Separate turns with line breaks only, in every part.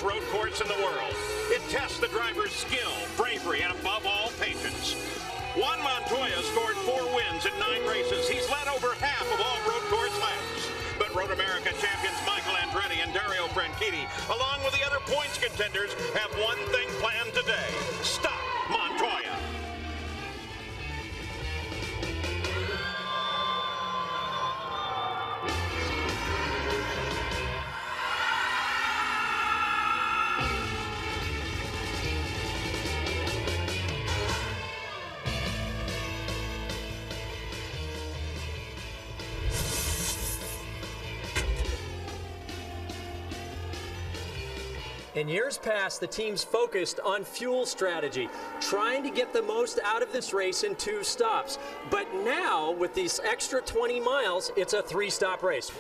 hardest road course in the world. It tests the driver's skill, bravery, and above all, patience. Juan Montoya scored 4 wins in 9 races. He's led over half of all road course laps. But Road America champions Michael Andretti and Dario Franchitti, along with the other points contenders, have one thing planned today: stop Montoya.
In years past, the teams focused on fuel strategy, trying to get the most out of this race in 2 stops. But now, with these extra 20 miles, it's a 3-stop race.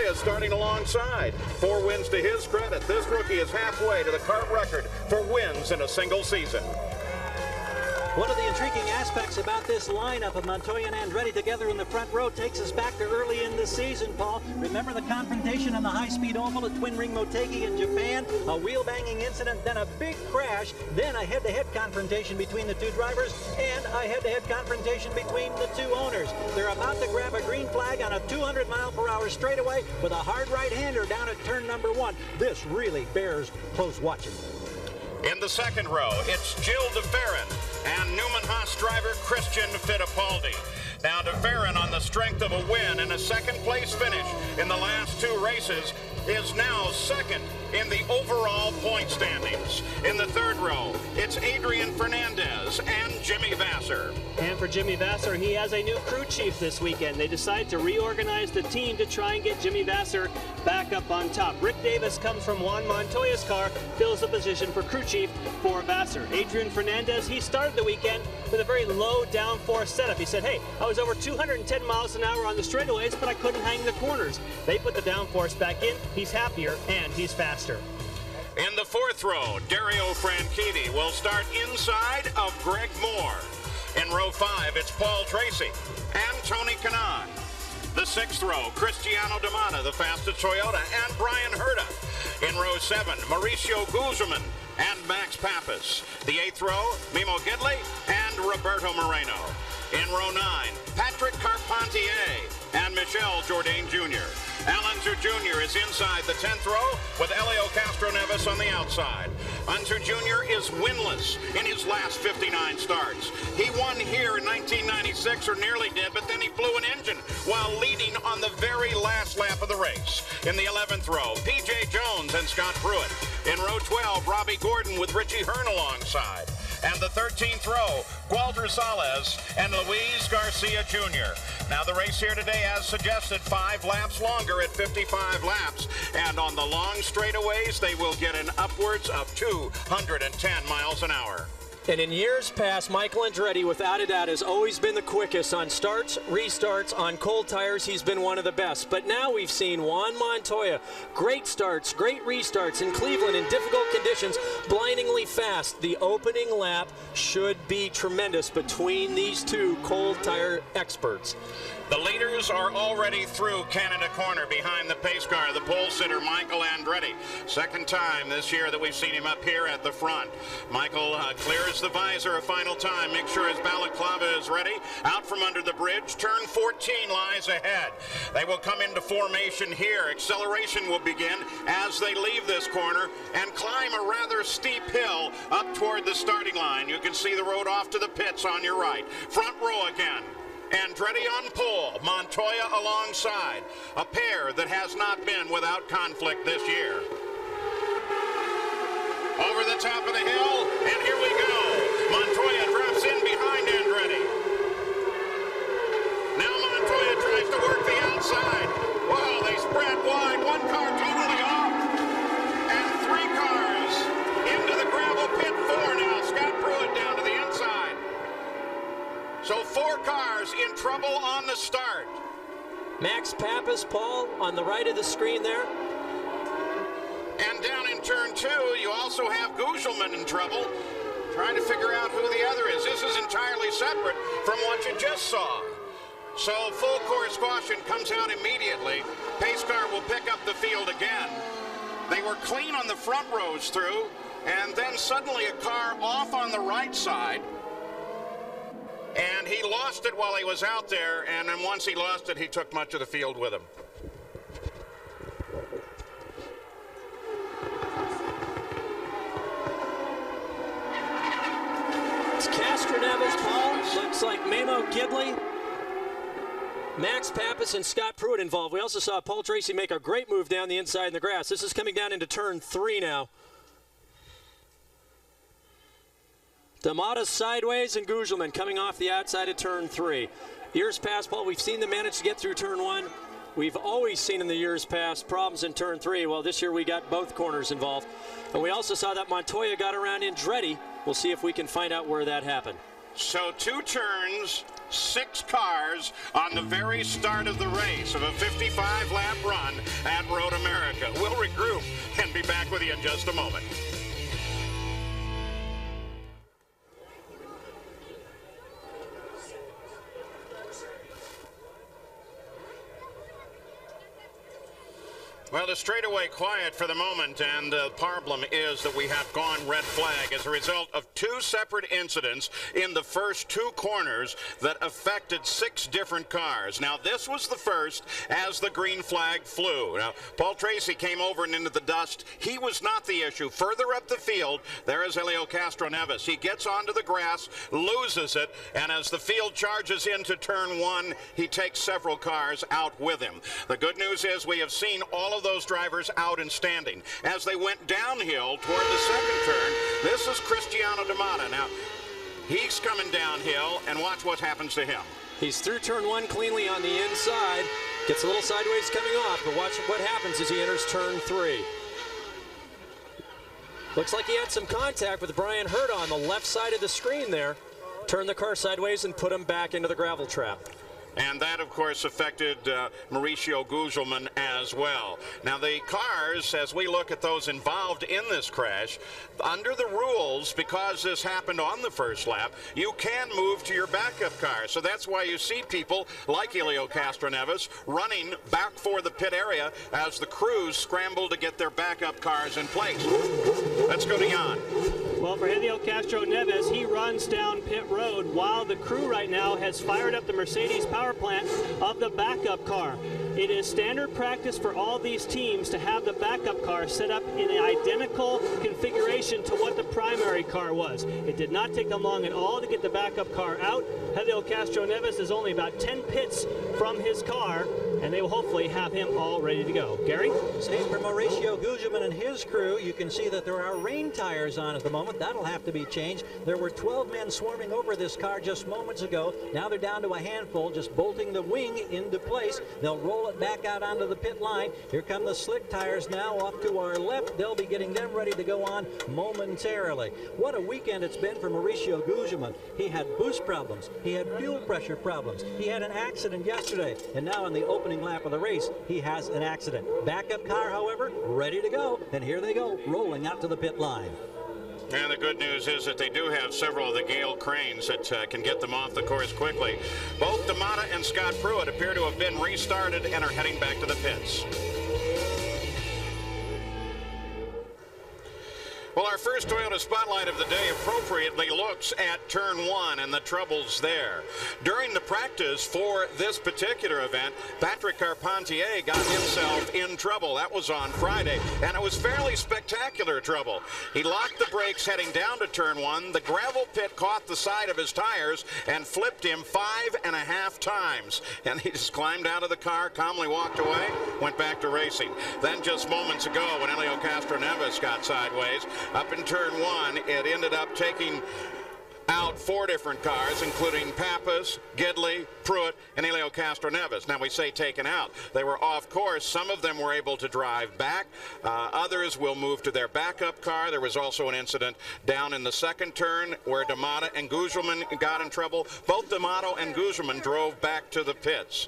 Is starting alongside. 4 wins to his credit. This rookie is halfway to the kart record for wins in a single season.
One of the intriguing aspects about this lineup of Montoya and Andretti together in the front row takes us back to early in the season, Paul. Remember the confrontation on the high-speed oval at Twin Ring Motegi in Japan? A wheel-banging incident, then a big crash, then a head-to-head confrontation between the 2 drivers, and a head-to-head confrontation between the 2 owners. They're about to grab a green flag on a 200-mile-per-hour straightaway with a hard right-hander down at turn number 1. This really bears close watching.
In the second row, it's Jill DeFerrin and Newman Haas driver Christian Fittipaldi. Now DeFerrin, on the strength of a win and a second-place finish in the last 2 races, is now second in the overall point standings. In the third row, it's Adrian Fernandez and Jimmy Vasser.
And for Jimmy Vasser, he has a new crew chief this weekend. They decided to reorganize the team to try and get Jimmy Vasser back up on top. Rick Davis comes from Juan Montoya's car, fills the position for crew chief for Vasser. Adrian Fernandez, he started the weekend with a very low downforce setup. He said, hey, I was over 210 miles an hour on the straightaways, but I couldn't hang the corners. They put the downforce back in. He's happier and he's faster.
In the fourth row, Dario Franchitti will start inside of Greg Moore. In row 5, it's Paul Tracy and Tony Kanaan. The sixth row, Cristiano D'Amata, the fastest Toyota, and Brian Herta. In row 7, Mauricio Guzman and Max Pappas. The eighth row, Mimo Gidley and Roberto Moreno. In row 9, Patrick Carpentier and Michel Jourdain Jr. Al Unser Jr. is inside the 10th row with Elio Castroneves on the outside. Unser Jr. is winless in his last 59 starts. He won here in 1996, or nearly did, but then he blew an engine while leading on the very last lap of the race. In the 11th row, P.J. Jones and Scott Pruitt. In row 12, Robbie Gordon with Richie Hearn alongside. And the 13th row, Walter Salles and Luis Garcia Jr. Now the race here today, as suggested, 5 laps longer at 55 laps. And on the long straightaways, they will get an upwards of 210 miles an hour.
And in years past, Michael Andretti, without a doubt, has always been the quickest on starts, restarts, on cold tires. He's been one of the best. But now we've seen Juan Montoya, great starts, great restarts in Cleveland in difficult conditions, blindingly fast. The opening lap should be tremendous between these two cold tire experts.
The leaders are already through Canada Corner behind the pace car, the pole sitter Michael Andretti. Second time this year that we've seen him up here at the front. Michael clears the visor a final time, makes sure his balaclava is ready. Out from under the bridge, turn 14 lies ahead. They will come into formation here. Acceleration will begin as they leave this corner and climb a rather steep hill up toward the starting line. You can see the road off to the pits on your right. Front row again. Andretti on pole, Montoya alongside. A pair that has not been without conflict this year. Over the top of the hill, and here we go. Montoya drops in behind Andretti. Now Montoya tries to work the outside. Wow, they spread wide. One car totally off. And 3 cars into the gravel pit. 4 now. Scott Pruitt down to the inside. So 4 cars in trouble on the start.
Max Pappas, Paul, on the right of the screen there.
And down in turn 2, you also have Gugelman in trouble, trying to figure out who the other is. This is entirely separate from what you just saw. So full course caution comes out immediately. Pace car will pick up the field again. They were clean on the front rows through, and then suddenly a car off on the right side. And he lost it while he was out there, and then once he lost it, he took much of the field with him.
It's Castroneves, Paul. Looks like Memo Gidley, Max Pappas, and Scott Pruitt involved. We also saw Paul Tracy make a great move down the inside in the grass. This is coming down into turn 3 now. D'Amata sideways and Gugelman coming off the outside of turn 3. Years past, Paul, we've seen them manage to get through turn 1. We've always seen in the years past problems in turn 3. Well, this year we got both corners involved. And we also saw that Montoya got around Andretti. We'll see if we can find out where that happened.
So 2 turns, 6 cars on the very start of the race of a 55-lap run at Road America. We'll regroup and be back with you in just a moment. Well, the straightaway quiet for the moment, and the problem is that we have gone red flag as a result of 2 separate incidents in the first 2 corners that affected 6 different cars. Now, this was the first as the green flag flew. Now, Paul Tracy came over and into the dust. He was not the issue. Further up the field, there is Helio Castroneves. He gets onto the grass, loses it, and as the field charges into turn 1, he takes several cars out with him. The good news is we have seen all of those drivers out and standing. As they went downhill toward the second turn, this is Cristiano D'Amata. Now, he's coming downhill, and watch what happens to him.
He's through turn 1 cleanly on the inside. Gets a little sideways coming off, but watch what happens as he enters turn 3. Looks like he had some contact with Brian Herta on the left side of the screen there. Turned the car sideways and put him back into the gravel trap.
And that, of course, affected Mauricio Gugelman as well. Now, the cars, as we look at those involved in this crash, under the rules, because this happened on the first lap, you can move to your backup car. So that's why you see people like Helio Castroneves running back for the pit area as the crews scramble to get their backup cars in place. Let's go to Jan.
Well, for Helio Castroneves, he runs down pit road while the crew right now has fired up the Mercedes power plant of the backup car. It is standard practice for all these teams to have the backup car set up in an identical configuration to what the primary car was. It did not take them long at all to get the backup car out. Helio Castroneves is only about 10 pits from his car, and they will hopefully have him all ready to go. Gary?
Same for Mauricio Gugelman and his crew. You can see that there are rain tires on at the moment. That'll have to be changed. There were 12 men swarming over this car just moments ago. Now they're down to a handful, just bolting the wing into place. They'll roll it back out onto the pit line. Here come the slick tires now off to our left. They'll be getting them ready to go on momentarily. What a weekend it's been for Mauricio Gugelman. He had boost problems. He had fuel pressure problems. He had an accident yesterday. And now in the opening lap of the race, he has an accident. Backup car, however, ready to go. And here they go, rolling out to the pit line.
And the good news is that they do have several of the Gale cranes that can get them off the course quickly. Both D'Amata and Scott Pruitt appear to have been restarted and are heading back to the pits. Well, our first Toyota Spotlight of the day appropriately looks at turn 1 and the troubles there. During the practice for this particular event, Patrick Carpentier got himself in trouble. That was on Friday, and it was fairly spectacular trouble. He locked the brakes heading down to turn 1. The gravel pit caught the side of his tires and flipped him 5.5 times. And he just climbed out of the car, calmly walked away, went back to racing. Then just moments ago, when Helio Castroneves got sideways, up in turn 1, it ended up taking out 4 different cars, including Pappas, Gidley, Pruitt, and Helio Castroneves. Now we say taken out. They were off course. Some of them were able to drive back. Others will move to their backup car. There was also an incident down in the second turn where D'Amato and Guzman got in trouble. Both D'Amato and Guzman drove back to the pits.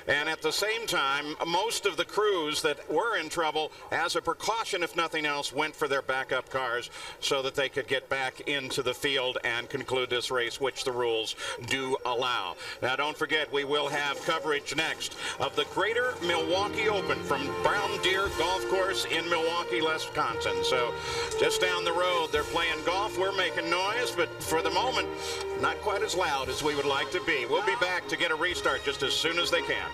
And at the same time, most of the crews that were in trouble, as a precaution, if nothing else, went for their backup cars so that they could get back into the field and conclude this race, which the rules do allow. Now, don't forget, we will have coverage next of the Greater Milwaukee Open from Brown Deer Golf Course in Milwaukee, Wisconsin. So just down the road, they're playing golf. We're making noise, but for the moment, not quite as loud as we would like to be. We'll be back to get a restart just as soon as they can.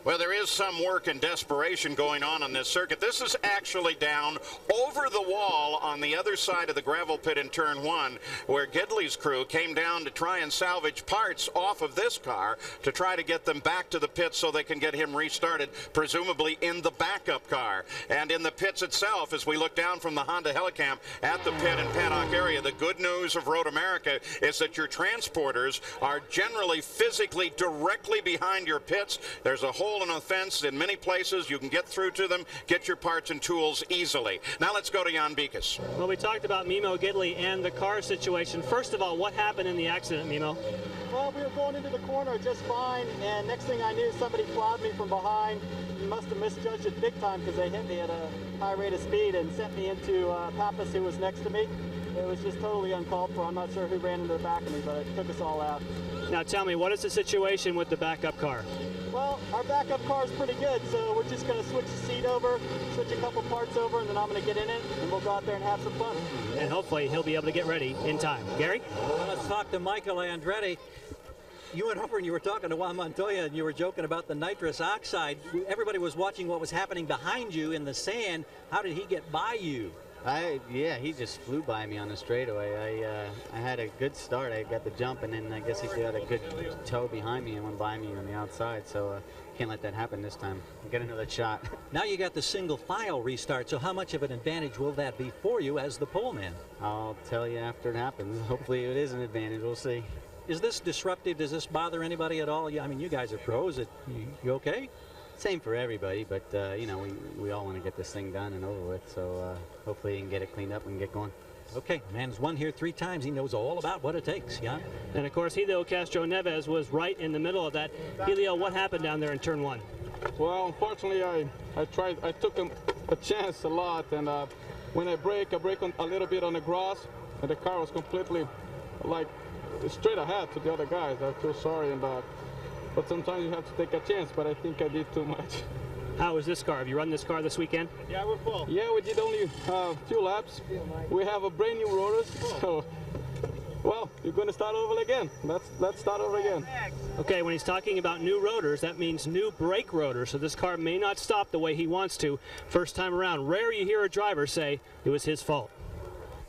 Well, there is some work and desperation going on this circuit. This is actually down over the wall on the other side of the gravel pit in turn 1, where Gidley's crew came down to try and salvage parts off of this car to try to get them back to the pits so they can get him restarted, presumably in the backup car. And in the pits itself, as we look down from the Honda Helicam at the pit and paddock area, the good news of Road America is that your transporters are generally physically directly behind your pits. There's a hole in a fence in many places. You can get through to them, get your parts and tools easily. Now let's go to Jan Beekes.
Well, we talked about Mimo Gidley and the car situation. First of all, what happened in the accident, Mimo?
Well, we were going into the corner just fine, and next thing I knew, somebody plowed me from behind. He must have misjudged it big time because they hit me at a high rate of speed and sent me into Pappas, who was next to me. It was just totally uncalled for. I'm not sure who ran into the back of me, but it took us all out.
Now tell me, what is the situation with the backup car?
Well, our backup car is pretty good, so we're just going to switch the seat over, switch a couple parts over, and then I'm going to get in it, and we'll go out there and have some fun.
And hopefully he'll be able to get ready in time. Gary?
Well, let's talk to Michael Andretti. You went over and you were talking to Juan Montoya, and you were joking about the nitrous oxide. Everybody was watching what was happening behind you in the sand. How did he get by you?
Yeah, he just flew by me on the straightaway. I had a good start. I got the jump, and then I guess he got a good toe behind me and went by me on the outside. So can't let that happen this time. Get another shot.
Now you got the single file restart. So how much of an advantage will that be for you as the pole man?
I'll tell you after it happens. Hopefully it is an advantage. We'll see.
Is this disruptive? Does this bother anybody at all? I mean, you guys are pros. You okay?
Same for everybody, but you know, we all want to get this thing done and over with, so hopefully he can get it cleaned up and get going.
Okay, man's won here 3 times. He knows all about what it takes, yeah?
And of course, Helio Castroneves was right in the middle of that. Helio, what happened down there in turn 1?
Well, unfortunately, I took a chance a lot, and when I brake on a little bit on the grass, and the car was completely like straight ahead to the other guys. I feel sorry, but sometimes you have to take a chance, but I think I did too much.
How is this car? Have you run this car this weekend?
Yeah, we're full.
Yeah, we did only a few laps. We have a brand new rotors, so, well, you're going to start over again. Let's start over again.
Okay, when he's talking about new rotors, that means new brake rotors, so this car may not stop the way he wants to first time around. Rare you hear a driver say it was his fault.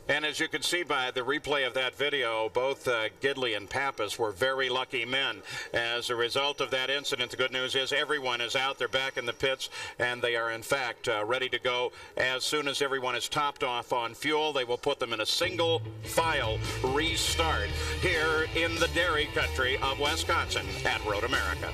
And as you can see by the replay of that video, both Gidley and Pappas were very lucky men. As a result of that incident, the good news is everyone is out. They're back in the pits, and they are, in fact, ready to go. As soon as everyone is topped off on fuel, they will put them in a single file restart here in the dairy country of Wisconsin at Road America.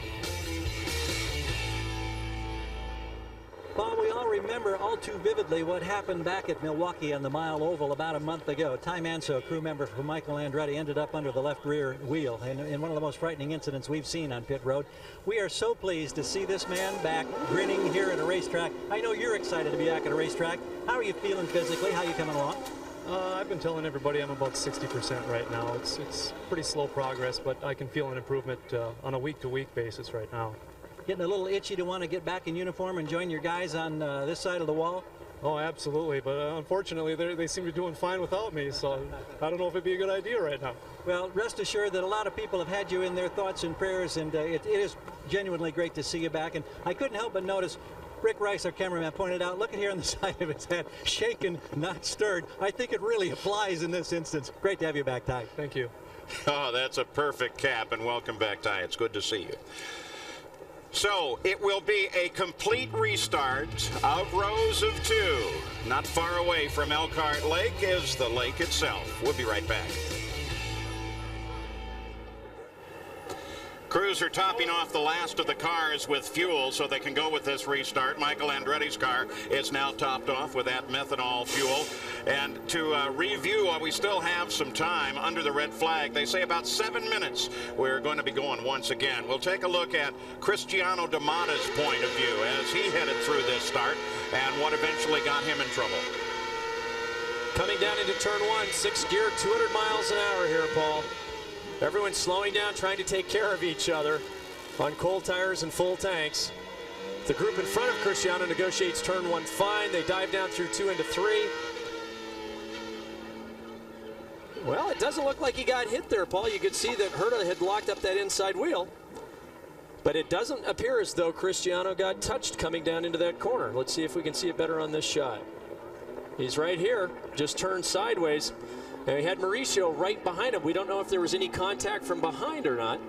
Paul, we all remember all too vividly what happened back at Milwaukee on the mile oval about a month ago. Ty Manso, crew member for Michael Andretti, ended up under the left rear wheel in one of the most frightening incidents we've seen on pit road. We are so pleased to see this man back grinning here at a racetrack. I know you're excited to be back at a racetrack. How are you feeling physically? How are you coming along?
I've been telling everybody I'm about 60% right now. It's pretty slow progress, but I can feel an improvement on a week-to-week basis right now.
Getting a little itchy to want to get back in uniform and join your guys on this side of the wall?
Oh, absolutely, but unfortunately they seem to be doing fine without me, so I don't know if it'd be a good idea right now.
Well, rest assured that a lot of people have had you in their thoughts and prayers, and it is genuinely great to see you back. And I couldn't help but notice Rick Rice, our cameraman, pointed out, look at here on the side of his head, shaken, not stirred. I think it really applies in this instance. Great to have you back, Ty.
Thank you.
Oh, that's a perfect cap, and welcome back, Ty. It's good to see you. So it will be a complete restart of rows of 2. Not far away from Elkhart Lake is the lake itself. We'll be right back. Crews are topping off the last of the cars with fuel so they can go with this restart. Michael Andretti's car is now topped off with that methanol fuel. And to review, we still have some time under the red flag. They say about 7 minutes we're going to be going once again. We'll take a look at Cristiano D'Amata's point of view as he headed through this start and what eventually got him in trouble.
Coming down into turn 1, 6th gear, 200 miles an hour here, Paul. Everyone's slowing down, trying to take care of each other on cold tires and full tanks. The group in front of Cristiano negotiates turn 1 fine. They dive down through 2 into 3. Well, it doesn't look like he got hit there, Paul. You could see that Herta had locked up that inside wheel. But it doesn't appear as though Cristiano got touched coming down into that corner. Let's see if we can see it better on this shot. He's right here, just turned sideways. And he had Mauricio right behind him. We don't know if there was any contact from behind or not.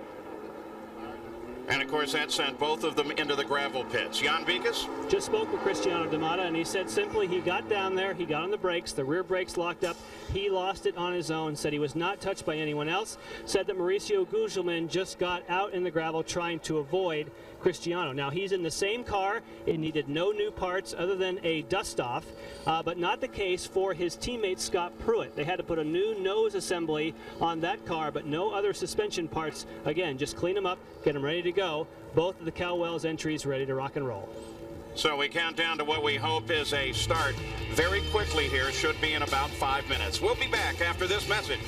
And, of course, that sent both of them into the gravel pits. Jan Vikas?
Just spoke with Cristiano D'Amata, and he said simply he got down there, he got on the brakes, the rear brakes locked up, he lost it on his own, said he was not touched by anyone else, said that Mauricio Gugelmin just got out in the gravel trying to avoid Cristiano. Now, he's in the same car. It needed no new parts other than a dust-off, but not the case for his teammate Scott Pruitt. They had to put a new nose assembly on that car, but no other suspension parts. Again, just clean them up, get them ready to go. Both of the Cal-Wells entries ready to rock and roll.
So we count down to what we hope is a start very quickly here. Should be in about 5 minutes. We'll be back after this message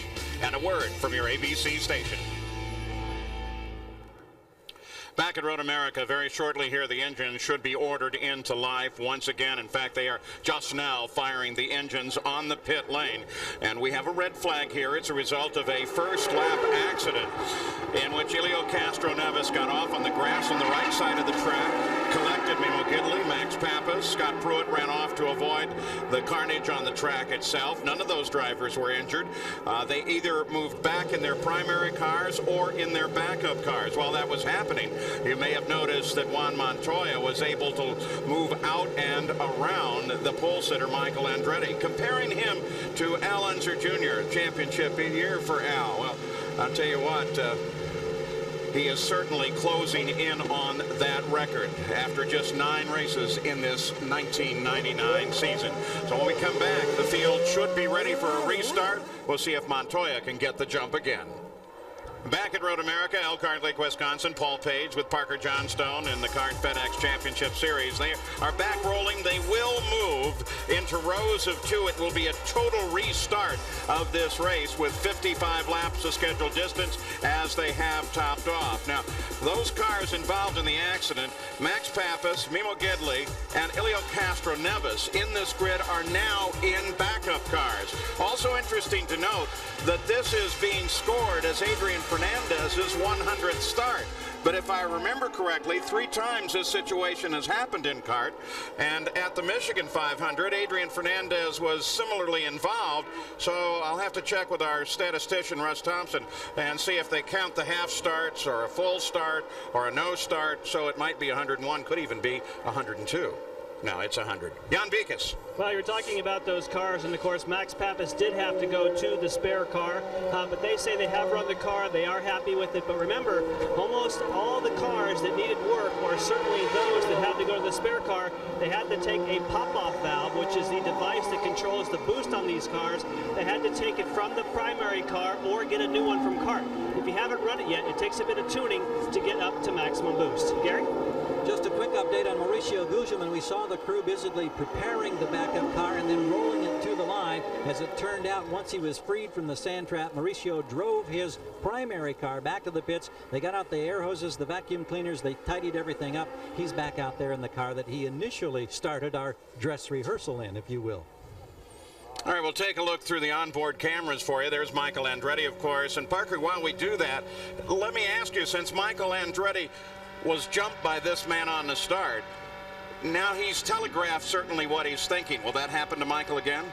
and a word from your ABC station. Back at Road America, very shortly here, the engines should be ordered into life once again. In fact, they are just now firing the engines on the pit lane. And we have a red flag here. It's a result of a first lap accident in which Elio Castro-Neves got off on the grass on the right side of the track, collected Mimo Gidley, Max Pappas. Scott Pruitt ran off to avoid the carnage on the track itself. None of those drivers were injured. They either moved back in their primary cars or in their backup cars. While that was happening, you may have noticed that Juan Montoya was able to move out and around the pole sitter Michael Andretti, comparing him to Al Unser Jr., championship year for Al. Well, I'll tell you what, he is certainly closing in on that record after just 9 races in this 1999 season. So when we come back, the field should be ready for a restart. We'll see if Montoya can get the jump again. Back at Road America, Elkhart Lake, Wisconsin, Paul Page with Parker Johnstone in the CART FedEx Championship Series. They are back rolling. They will move into rows of 2. It will be a total restart of this race with 55 laps of scheduled distance as they have topped off. Now, those cars involved in the accident, Max Pappas, Mimo Gidley, and Elio Castro-Neves in this grid are now in backup cars. Also interesting to note that this is being scored as Adrian Fernandez's 100th start. But if I remember correctly, 3 times this situation has happened in CART. And at the Michigan 500, Adrian Fernandez was similarly involved. So I'll have to check with our statistician, Russ Thompson, and see if they count the half starts or a full start or a no start. So it might be 101, could even be 102. No, it's 100. Jan Vikas.
Well, you're talking about those cars, and of course, Max Pappas did have to go to the spare car, but they say they have run the car. They are happy with it. But remember, almost all the cars that needed work, or certainly those that had to go to the spare car, they had to take a pop-off valve, which is the device that controls the boost on these cars. They had to take it from the primary car or get a new one from CART. If you haven't run it yet, it takes a bit of tuning to get up to maximum boost. Gary?
Just a quick update on Mauricio Gugelmin. We saw the crew busily preparing the backup car and then rolling it to the line. As it turned out, once he was freed from the sand trap, Mauricio drove his primary car back to the pits. They got out the air hoses, the vacuum cleaners. They tidied everything up. He's back out there in the car that he initially started our dress rehearsal in, if you will.
All right, we'll take a look through the onboard cameras for you. There's Michael Andretti, of course. And Parker, while we do that, let me ask you, since Michael Andretti was jumped by this man on the start, now he's telegraphed certainly what he's thinking. Will that happen to Michael again?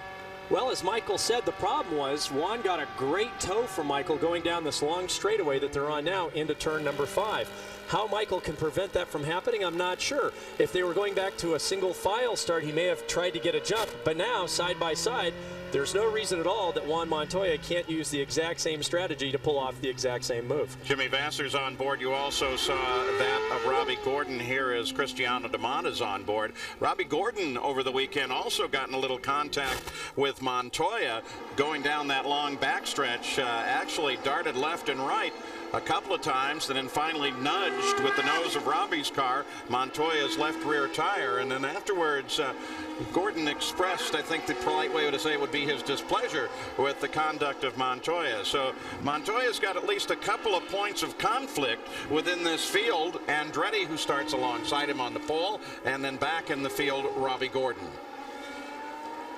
Well, as Michael said, the problem was Juan got a great tow from Michael going down this long straightaway that they're on now into turn number 5. How Michael can prevent that from happening, I'm not sure. If they were going back to a single file start, he may have tried to get a jump, but now, side by side, there's no reason at all that Juan Montoya can't use the exact same strategy to pull off the exact same move.
Jimmy Vasser's on board. You also saw that of Robbie Gordon here as Cristiano DeMont is on board. Robbie Gordon over the weekend also gotten a little contact with Montoya going down that long backstretch, actually darted left and right a couple of times, and then finally nudged with the nose of Robbie's car Montoya's left rear tire, and then afterwards Gordon expressed, I think the polite way to say it would be, his displeasure with the conduct of Montoya. So Montoya's got at least a couple of points of conflict within this field. Andretti, who starts alongside him on the pole, and then back in the field, Robbie Gordon.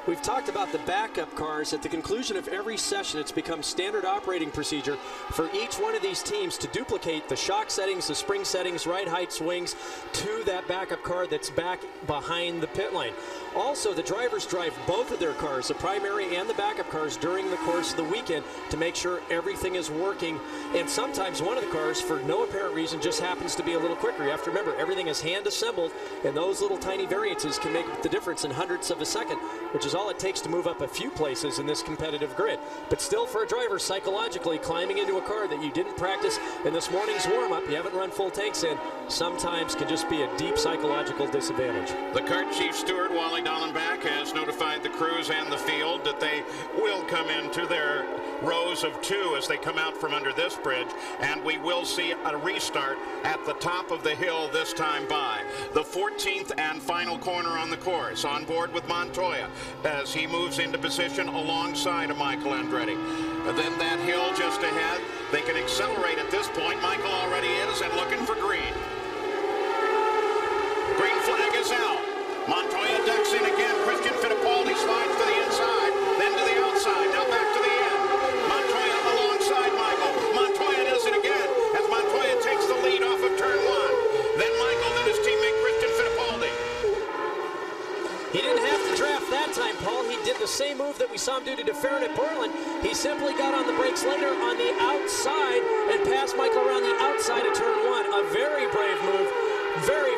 We've talked about the backup cars. At the conclusion of every session, it's become standard operating procedure for each one of these teams to duplicate the shock settings, the spring settings, ride height swings to that backup car that's back behind the pit lane. Also, the drivers drive both of their cars, the primary and the backup cars, during the course of the weekend to make sure everything is working. And sometimes one of the cars, for no apparent reason, just happens to be a little quicker. You have to remember, everything is hand assembled, and those little tiny variances can make the difference in hundredths of a second, which is all it takes to move up a few places in this competitive grid. But still, for a driver, psychologically climbing into a car that you didn't practice in this morning's warm-up, you haven't run full tanks in, sometimes can just be a deep psychological disadvantage.
The kart chief steward, Wally Dallenbach, has notified the crews and the field that they will come into their rows of 2 as they come out from under this bridge, and we will see a restart at the top of the hill this time by. The 14th and final corner on the course, on board with Montoya as he moves into position alongside of Michael Andretti. And then that hill just ahead, they can accelerate at this point. Michael already is, and looking for green. Green flag is out. Montoya ducks in again. Christian Fittipaldi slides to the inside, then to the outside, now back to the end. Montoya alongside Michael. Montoya does it again as Montoya takes the lead off of turn 1. Then Michael, then his teammate Christian Fittipaldi.
He didn't have to draft that time, Paul. He did the same move that we saw him do to DeFerrin at Portland. He simply got on the brakes later on the outside and passed Michael around the outside of turn 1. A very brave move. Very,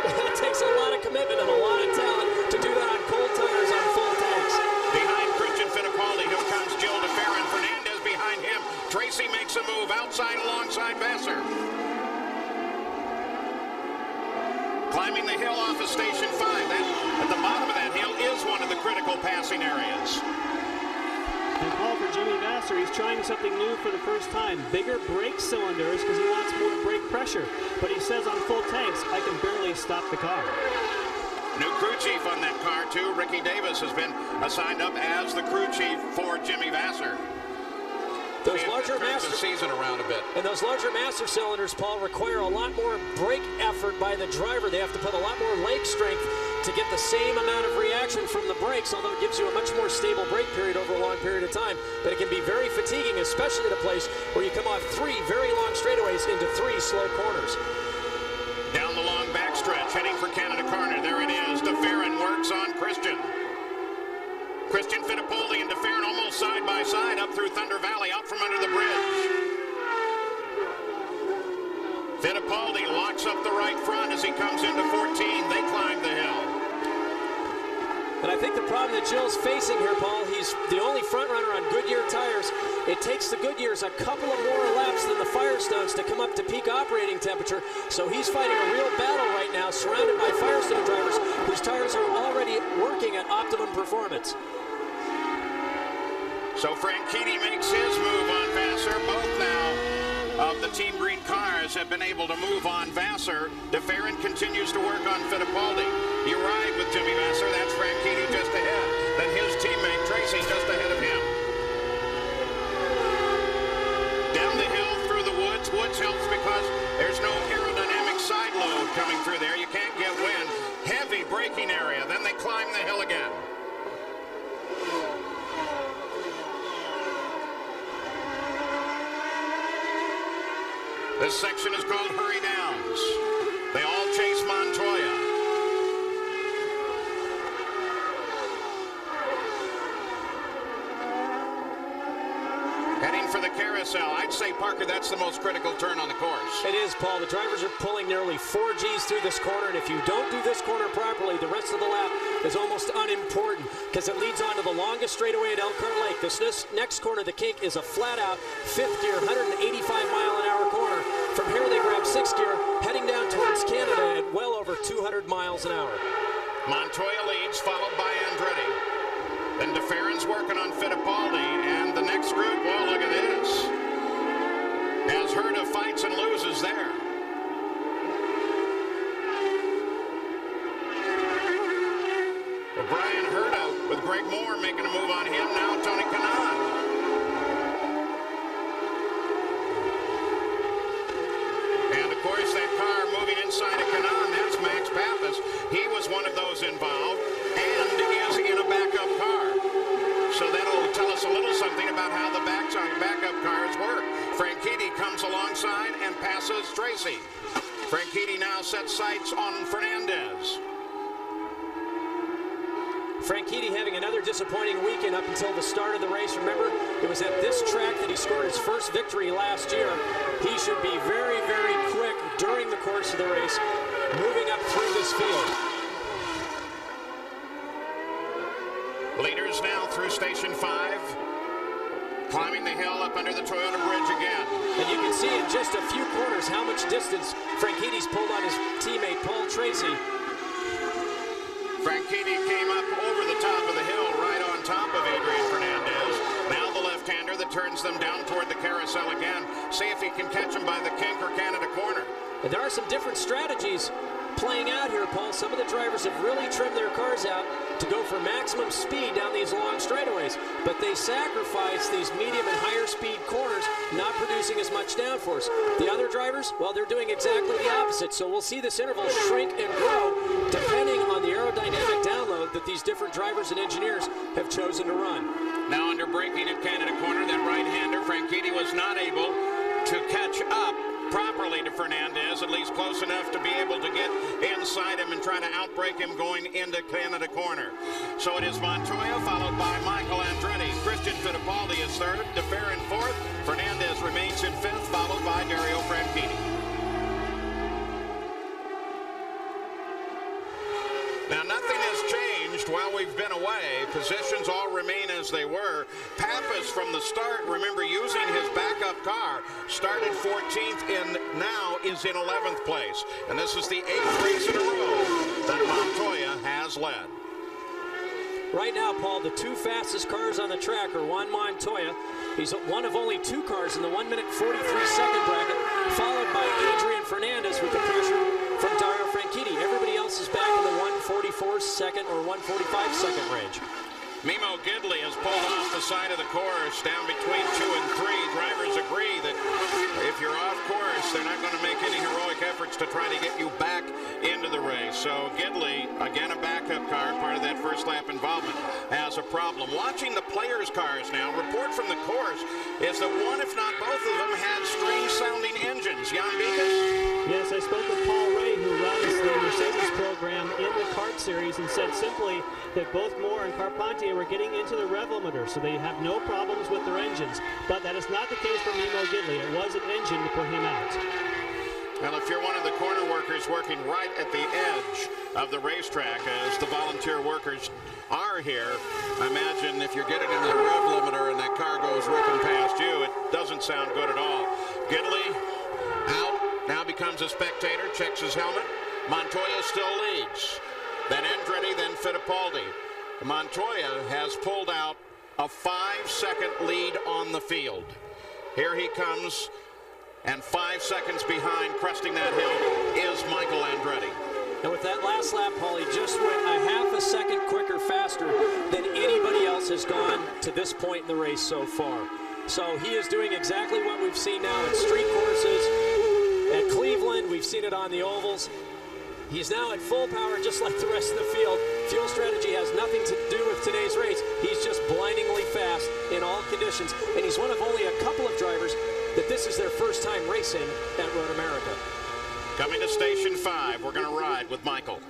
it takes a lot of commitment and a lot of talent to do that on cold tires on full tanks.
Behind Christian Fittipaldi, here comes Jill DeFerrin. Fernandez behind him. Tracy makes a move outside alongside Vasser. Climbing the hill off of Station 5. That, at the bottom of that hill is one of the critical passing areas.
And Paul, for Jimmy Vasser, he's trying something new for the first time. Bigger brake cylinders because he wants more brake pressure. But he says on full tanks, I can barely stop the car.
New crew chief on that car, too. Ricky Davis has been assigned up as the crew chief for Jimmy Vasser.
Those larger master
season around a bit.
And those larger master cylinders, Paul, require a lot more brake effort by the driver. They have to put a lot more leg strength to get the same amount of reaction from the brakes, although it gives you a much more stable brake period over a long period of time. But it can be very fatiguing, especially at a place where you come off 3 very long straightaways into 3 slow corners.
Down the long backstretch, heading for Canada Corner. There it is. DeFerrin works on Christian. Christian Fittipaldi and DeFerrin almost side by side up through Thunder Valley, out from under the bridge. Fittipaldi locks up the right front as he comes into 14. They climb the hill.
And I think the problem that Jill's facing here, Paul, he's the only front runner on Goodyear tires. It takes the Goodyears a couple of more laps than the Firestones to come up to peak operating temperature. So he's fighting a real battle right now, surrounded by Firestone drivers whose tires are already working at optimum performance.
So Franchitti makes his move on Vasser. Both now of the Team Green cars have been able to move on Vasser. DeFerrin continues to work on Fittipaldi. You ride with Jimmy Vasser. That's Franchitti just ahead. Then his teammate Tracy just ahead of him. Down the hill through the woods. Woods helps because there's no aerodynamic side load coming through there. You can't get wind. Heavy braking area. Then they climb the hill again. This section is called Hurry Downs. They all chase Montoya. carousel. I'd say, Parker, that's the most critical turn on the course.
It is, Paul. The drivers are pulling nearly 4 Gs through this corner, and if you don't do this corner properly, the rest of the lap is almost unimportant because it leads on to the longest straightaway at Elkhart Lake. This next corner, the kink, is a flat-out fifth gear, 185-mile-an-hour corner. From here, they grab sixth gear, heading down towards Canada at well over 200 miles an hour.
Montoya leads, followed by Andretti. Then DeFerrin's working on Fittipaldi, and the next group, well, look at this. As Herta fights and loses there. Well, Brian Herta with Greg Moore making a move on him. Now Tony Kanaan. And, of course, that car moving inside of Kanaan, that's Max Pappas. He was one of those involved and is in a backup car. So that'll tell us a little something about how the backup cars work. Franchitti comes alongside and passes Tracy. Franchitti now sets sights on Fernandez.
Franchitti having another disappointing weekend up until the start of the race. Remember, it was at this track that he scored his first victory last year. He should be very, very quick during the course of the race, moving up through this field.
Leaders now through Station 5, climbing the hill up under the Toyota Bridge again.
And you can see in just a few corners how much distance Franchitti's pulled on his teammate Paul Tracy.
Franchitti came up over the top of the hill, right on top of Adrian Fernandez. Now the left-hander that turns them down toward the carousel again. See if he can catch him by the kink or Canada corner.
And there are some different strategies playing out here, Paul. Some of the drivers have really trimmed their cars out to go for maximum speed down these long straightaways, but they sacrifice these medium and higher speed corners, not producing as much downforce. The other drivers, well, they're doing exactly the opposite, so we'll see this interval shrink and grow depending on the aerodynamic download that these different drivers and engineers have chosen to run.
Now under braking at Canada corner, that right-hander, Franchitti, was not able to catch up properly to Fernandez, at least close enough to be able to get inside him and try to outbrake him going into Canada corner. So it is Montoya, followed by Michael Andretti. Christian Fittipaldi is third, DeFerrin fourth. Fernandez remains in fifth, followed by Dario Franchitti. Now, nothing has changed while we've been away. Positions all remain as they were. Pappas from the start, remember, using his backup car, started 14th and now is in 11th place. And this is the 8th race in a row that Montoya has led.
Right now, Paul, the two fastest cars on the track are Juan Montoya. He's one of only two cars in the 1 minute 43-second bracket, followed by Adrian Fernandez with the pressure from Dario Franchitti. Everybody else is back in the 144-second or 145-second range.
Mimo Gidley has pulled off the side of the course, down between 2 and 3. Drivers agree that if you're off course, they're not going to make any heroic efforts to try to get you back into the race. So Gidley, again a backup car, part of that first lap involvement, has a problem. Watching the players' cars now, report from the course is that one, if not both of them, had strange-sounding engines. Jan Beekes?
Yes, I spoke with Paul Ray, who runs the Mercedes program in the kart series, and said simply that both Moore and Carpentier were getting into the rev-limiter, so they have no problems with their engines. But that is not the case for Mimo Gidley. It was an engine to put him out.
Well, if you're one of the corner workers working right at the edge of the racetrack, as the volunteer workers are here, I imagine if you're getting into the rev limiter and that car goes ripping past you, it doesn't sound good at all. Gidley out, now becomes a spectator, checks his helmet. Montoya still leads. Then Andretti, then Fittipaldi. Montoya has pulled out a 5-second lead on the field. Here he comes, and 5 seconds behind, cresting that hill, is Michael Andretti.
And with that last lap, Paul, he just went a half a second quicker, faster than anybody else has gone to this point in the race so far. So he is doing exactly what we've seen now at street courses, at Cleveland. We've seen it on the ovals. He's now at full power, just like the rest of the field. Fuel strategy has nothing to do with today's race. He's just blindingly fast in all conditions. And he's one of only a couple of drivers that this is their first time racing at Road America.
Coming to Station 5, we're going to ride with Michael.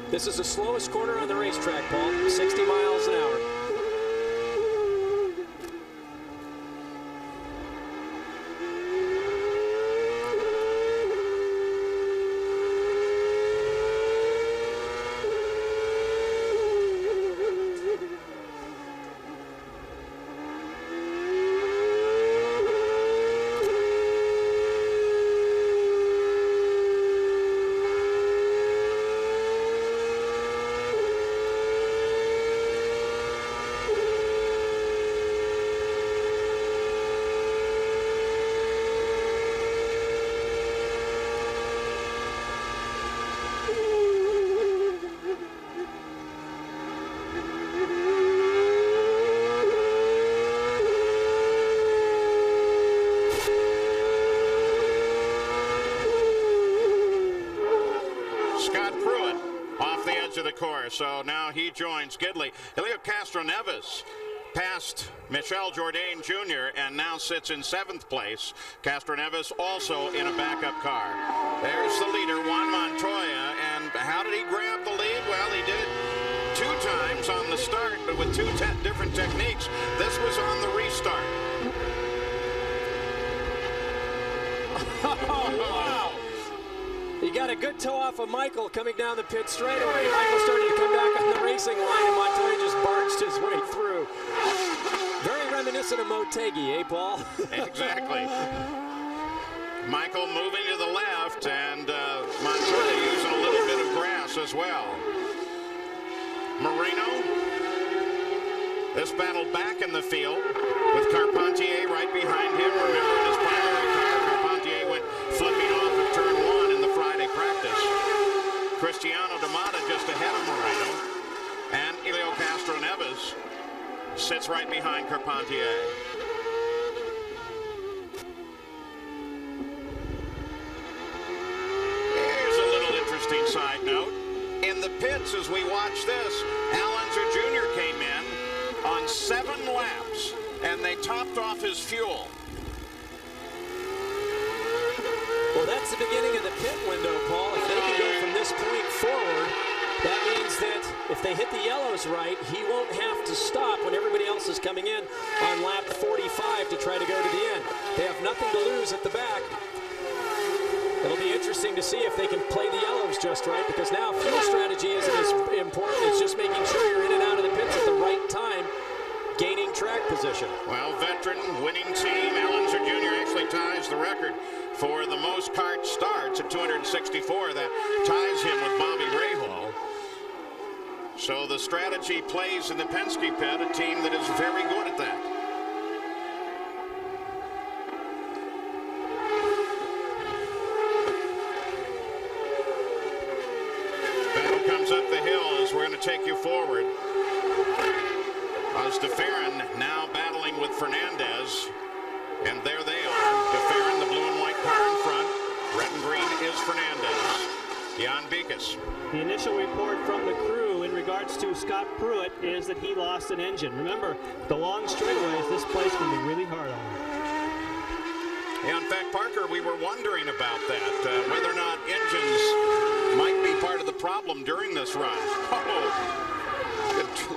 This is the slowest corner on the racetrack, Paul, 60 miles an hour.
to the course, so now he joins Gidley. Helio Castroneves passed Michel Jourdain Jr. and now sits in 7th place. Castroneves also in a backup car. There's the leader, Juan Montoya, and how did he grab the lead? Well, he did 2 times on the start, but with 2 different techniques. This was on the restart.
Oh, wow. He got a good toe off of Michael coming down the pit straightaway. Michael started to come back on the racing line, and Montoya just barged his way through. Very reminiscent of Motegi, eh, Paul?
Exactly. Michael moving to the left, and Montoya using a little bit of grass as well. Moreno. This battle back in the field with Carpentier right behind him. Remember, in his primary car, Carpentier went flipping off of turn 1 in the Friday practice. Cristiano D'Amata just ahead of Moreno. And Helio Castroneves sits right behind Carpentier. Here's a little interesting side note. In the pits, as we watch this, Al Unser Jr. came in on 7 laps, and they topped off his fuel.
Well, that's the beginning of the pit window, Paul. If they can go from this point forward, that means that if they hit the yellows right, he won't have to stop when everybody else is coming in on lap 45 to try to go to the end. They have nothing to lose at the back. It'll be interesting to see if they can play the yellows just right, because now fuel strategy isn't as important. It's just making sure you're in and out of the pits at the right time, gaining track position.
Well, veteran winning team, Al Unser Jr. actually ties the record for the most kart starts at 264. That ties him with Bobby Rahal. So the strategy plays in the Penske pit, a team that is very good at that. Battle comes up the hill as we're going to take you forward. DeFerrin now battling with Fernandez. And there they are. DeFerrin, the blue and white car in front. Red and green is Fernandez. Jan Beekes.
The initial report from the crew in regards to Scott Pruitt is that he lost an engine. Remember, the long straightaways, this place can be really hard on him.
Yeah, in fact, Parker, we were wondering about that, whether or not engines might be part of the problem during this run. Oh,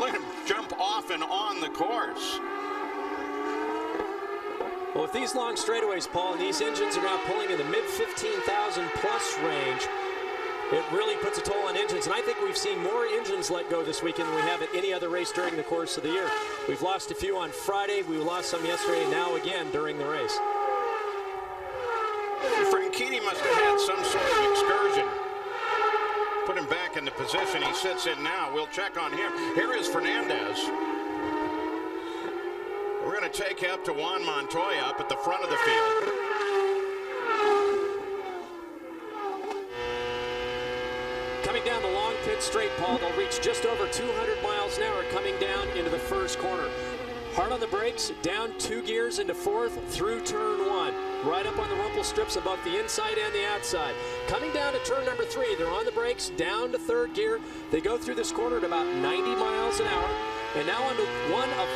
let him jump off and on the course.
Well, with these long straightaways, Paul, and these engines are now pulling in the mid-15,000 plus range, it really puts a toll on engines. And I think we've seen more engines let go this weekend than we have at any other race during the course of the year. We've lost a few on Friday. We lost some yesterday, and now again during the race.
Franchitti must have had some sort of excursion. Put him back in the position he sits in now. We'll check on him. Here is Fernandez. We're going to take you up to Juan Montoya up at the front of the field.
Coming down the long pit straight, Paul, they'll reach just over 200 miles an hour coming down into the first corner. Hard on the brakes, down 2 gears into 4th through turn 1. Right up on the rumble strips above the inside and the outside. Coming down to turn number 3, they're on the brakes, down to 3rd gear. They go through this corner at about 90 miles an hour. And now onto one of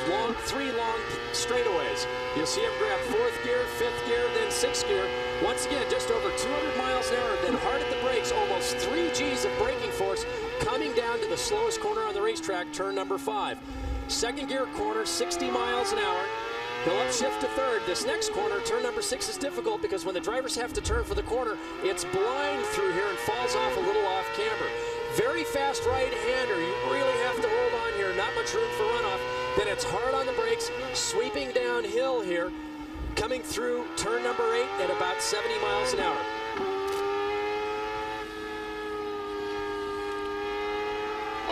3 long straightaways. You'll see him grab 4th gear, 5th gear, then 6th gear. Once again, just over 200 miles an hour, then hard at the brakes, almost 3 G's of braking force, coming down to the slowest corner on the racetrack, turn number 5. 2nd gear corner, 60 miles an hour. He'll upshift to 3rd. This next corner, turn number 6, is difficult because when the drivers have to turn for the corner, it's blind through here and falls off a little off camber. Very fast right-hander. You really have to hold on here. Not much room for runoff. Then it's hard on the brakes, sweeping downhill here, coming through turn number 8 at about 70 miles an hour.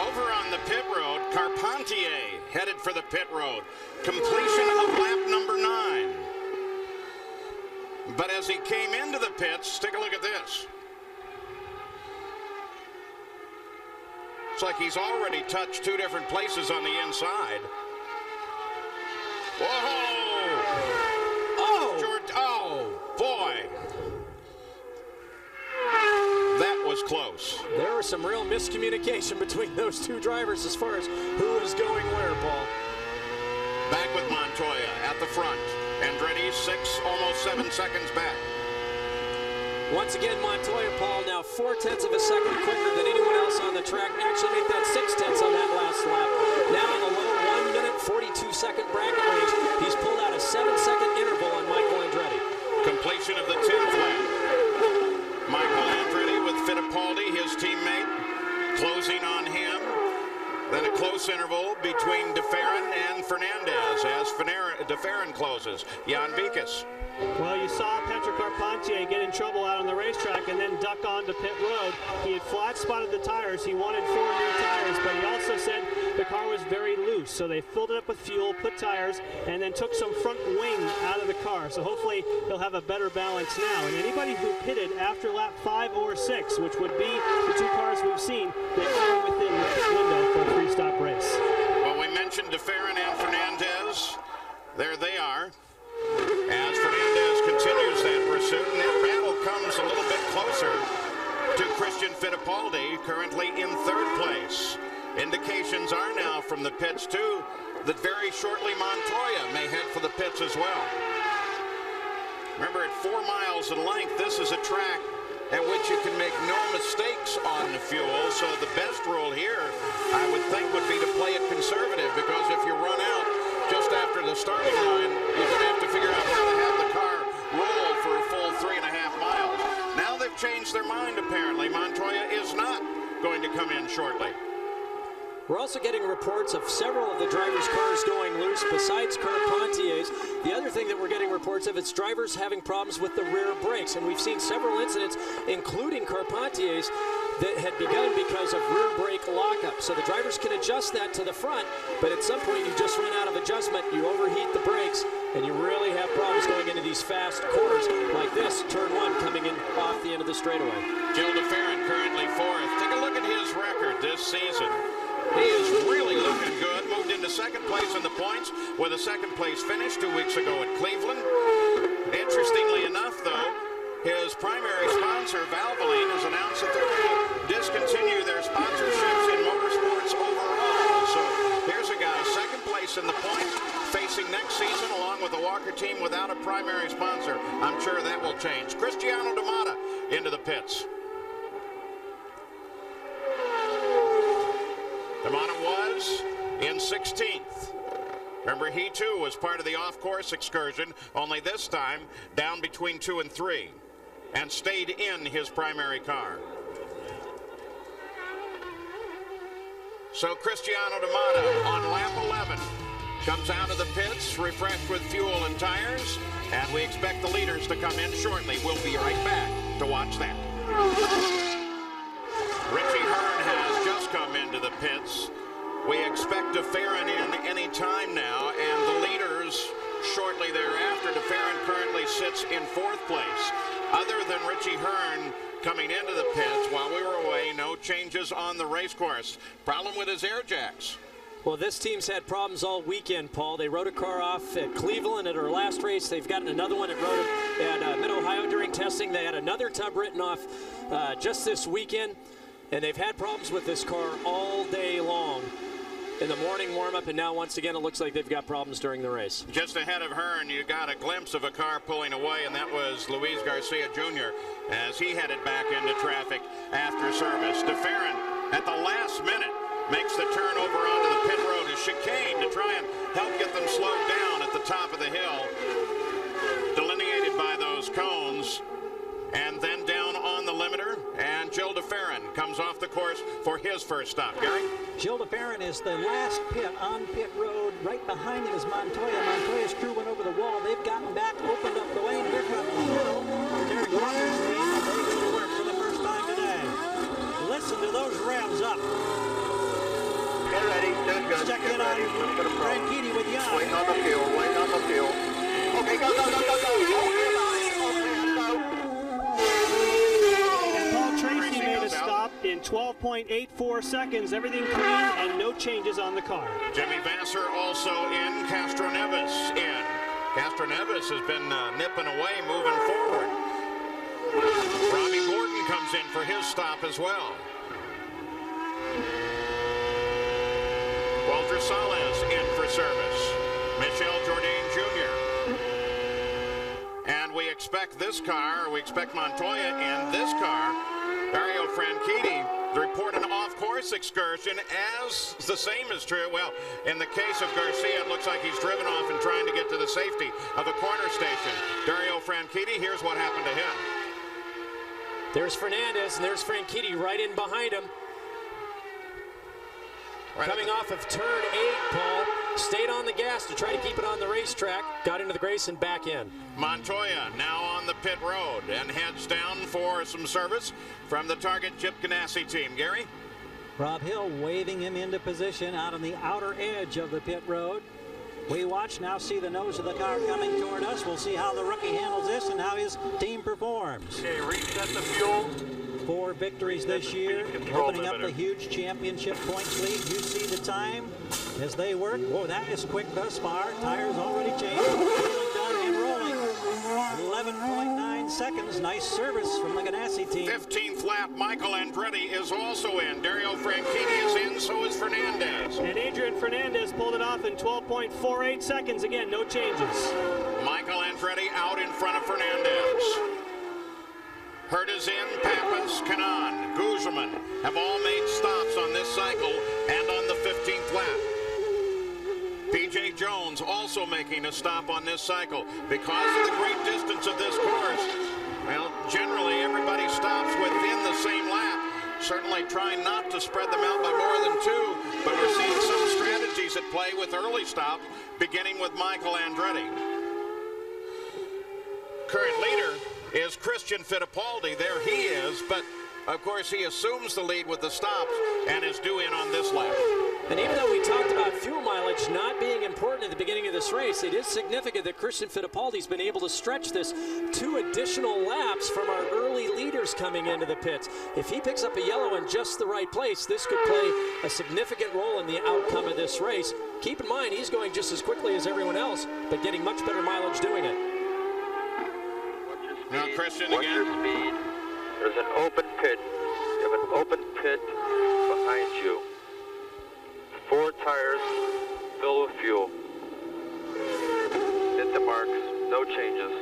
Over on the pit road, Carpentier headed for the pit road. Completion of lap number 9. But as he came into the pits, take a look at this. It's like he's already touched 2 different places on the inside. Whoa! Oh, boy. That was close.
There were some real miscommunication between those two drivers as far as who is going where, Paul.
Back with Montoya at the front. Andretti almost 7 seconds back.
Once again, Montoya, Paul, now 0.4 of a second quicker than anyone else on the track. Actually made that 0.6 on that last lap. Now in the low 1 minute 42-second bracket range, he's pulled out a 7-second interval on Michael Andretti.
Completion of the 10th lap. Michael Andretti with Fittipaldi, his teammate, closing on him. Then a close interval between DeFerrin and Fernandez as DeFerrin closes. Jan Vikas.
Well, you saw Patrick Carpentier get in trouble out on the racetrack and then duck onto pit road. He had flat spotted the tires. He wanted 4 new tires, but he also said the car was very loose. So they filled it up with fuel, put tires, and then took some front wing out of the car. So hopefully he'll have a better balance now. And anybody who pitted after lap 5 or 6, which would be the 2 cars we've seen, they are within the pit window for a 3-stop race.
Well, we mentioned DeFerrin and Fernandez. There they are. As Fernandez continues that pursuit, and that battle comes a little bit closer to Christian Fittipaldi, currently in 3rd place. Indications are now from the pits, too, that very shortly Montoya may head for the pits as well. Remember, at 4 miles in length, this is a track at which you can make no mistakes on the fuel, so the best rule here, I would think, would be to play it conservative, because if you run out just after the starting line, you're going to have to figure out how to have the car roll for a full 3.5 miles. Now they've changed their mind, apparently. Montoya is not going to come in shortly.
We're also getting reports of several of the drivers' cars going loose besides Carpentier's. The other thing that we're getting reports of is drivers having problems with the rear brakes, and we've seen several incidents, including Carpentier's, that had begun because of rear brake lockup. So the drivers can adjust that to the front, but at some point you just run out of adjustment, you overheat the brakes, and you really have problems going into these fast corners like this, turn 1 coming in off the end of the straightaway.
Gil DeFerrin currently 4th. Take a look at his record this season. He is really looking good. Moved into 2nd place in the points with a 2nd place finish 2 weeks ago at Cleveland. Interestingly enough, though, his primary sponsor, Havoline, has announced that they're going to discontinue their sponsorships in motorsports overall. So here's a guy, 2nd place in the points, facing next season along with the Walker team without a primary sponsor. I'm sure that will change. Cristiano D'Amata into the pits. D'Amata was in 16th. Remember, he too was part of the off-course excursion, only this time down between 2 and 3, and stayed in his primary car. So Cristiano D'Amata on lap 11 comes out of the pits, refreshed with fuel and tires, and we expect the leaders to come in shortly. We'll be right back to watch that. Richie Hearn has just come into the pits. We expect DeFerrin in any time now, and the leaders shortly thereafter. DeFerrin currently sits in 4th place. Other than Richie Hearn coming into the pits while we were away, no changes on the race course. Problem with his air jacks.
Well, this team's had problems all weekend, Paul. They wrote a car off at Cleveland at our last race. They've gotten another one at Mid-Ohio during testing. They had another tub written off just this weekend, and they've had problems with this car all day long. In the morning warm-up, and now once again it looks like they've got problems during the race.
Just ahead of Hearn, you got a glimpse of a car pulling away, and that was Luis Garcia Jr. as he headed back into traffic after service. DeFerrin, at the last minute, makes the turn over onto the pit road, a chicane to try and help get them slowed down at the top of the hill, delineated by those cones, and then down on the limiter, and Gil DeFerrin comes off the course for his first stop. Gary?
Gil DeFerrin is the last pit on pit road. Right behind him is Montoya. Montoya's crew went over the wall. They've gotten back, opened up the lane. Here comes the hill. Terry Walker's team. They go to work for the first time today. Listen to those revs up.
Get ready. Good.
Check in on Franchitti with Jan.
Waiting on the fuel. Waiting on the fuel. Okay, go.
Tracy made a stop in 12.84 seconds. Everything clean and no changes on the car.
Jimmy Vasser also in. Castroneves in. Castroneves has been nipping away, moving forward. Robbie Gordon comes in for his stop as well. Walter Salas in for service. Michel Jourdain Jr. And we expect Montoya in this car. Dario Franchitti to report an off-course excursion, as the same is true. Well, in the case of Garcia, it looks like he's driven off and trying to get to the safety of a corner station. Dario Franchitti, here's what happened to him.
There's Fernandez, and there's Franchitti right in behind him. Right coming off of turn 8, Paul. Stayed on the gas to try to keep it on the racetrack. Got into the grace and back in.
Montoya now on the pit road and heads down for some service from the Target Chip Ganassi team. Gary?
Rob Hill waving him into position out on the outer edge of the pit road. We watch now, see the nose of the car coming toward us. We'll see how the rookie handles this and how his team performs.
Okay, reset the fuel.
4 victories this year, opening up the huge championship points lead. You see the time as they work. Whoa, that is quick thus far. Tires already changed. Feeling done and rolling. 11.9 seconds. Nice service from the Ganassi team.
15th lap, Michael Andretti is also in. Dario Franchitti is in, so is Fernandez.
And Adrian Fernandez pulled it off in 12.48 seconds. Again, no changes.
Michael Andretti out in front of Fernandez. Hurt is in, Pappas, Kanan, Guzman have all made stops on this cycle and on the 15th lap. P.J. Jones also making a stop on this cycle. Because of the great distance of this course, well, generally everybody stops within the same lap. Certainly trying not to spread them out by more than 2, but we're seeing some strategies at play with early stops, beginning with Michael Andretti. Current leader is Christian Fittipaldi. There he is, but of course he assumes the lead with the stops and is due in on this lap.
And even though we talked about fuel mileage not being important at the beginning of this race, it is significant that Christian Fittipaldi's been able to stretch this 2 additional laps from our early leaders coming into the pits. If he picks up a yellow in just the right place, this could play a significant role in the outcome of this race. Keep in mind, he's going just as quickly as everyone else, but getting much better mileage doing it.
Now Christian
What's
again.
your speed? There's an open pit. You have an open pit behind you. 4 tires filled with fuel. Hit the marks. No changes.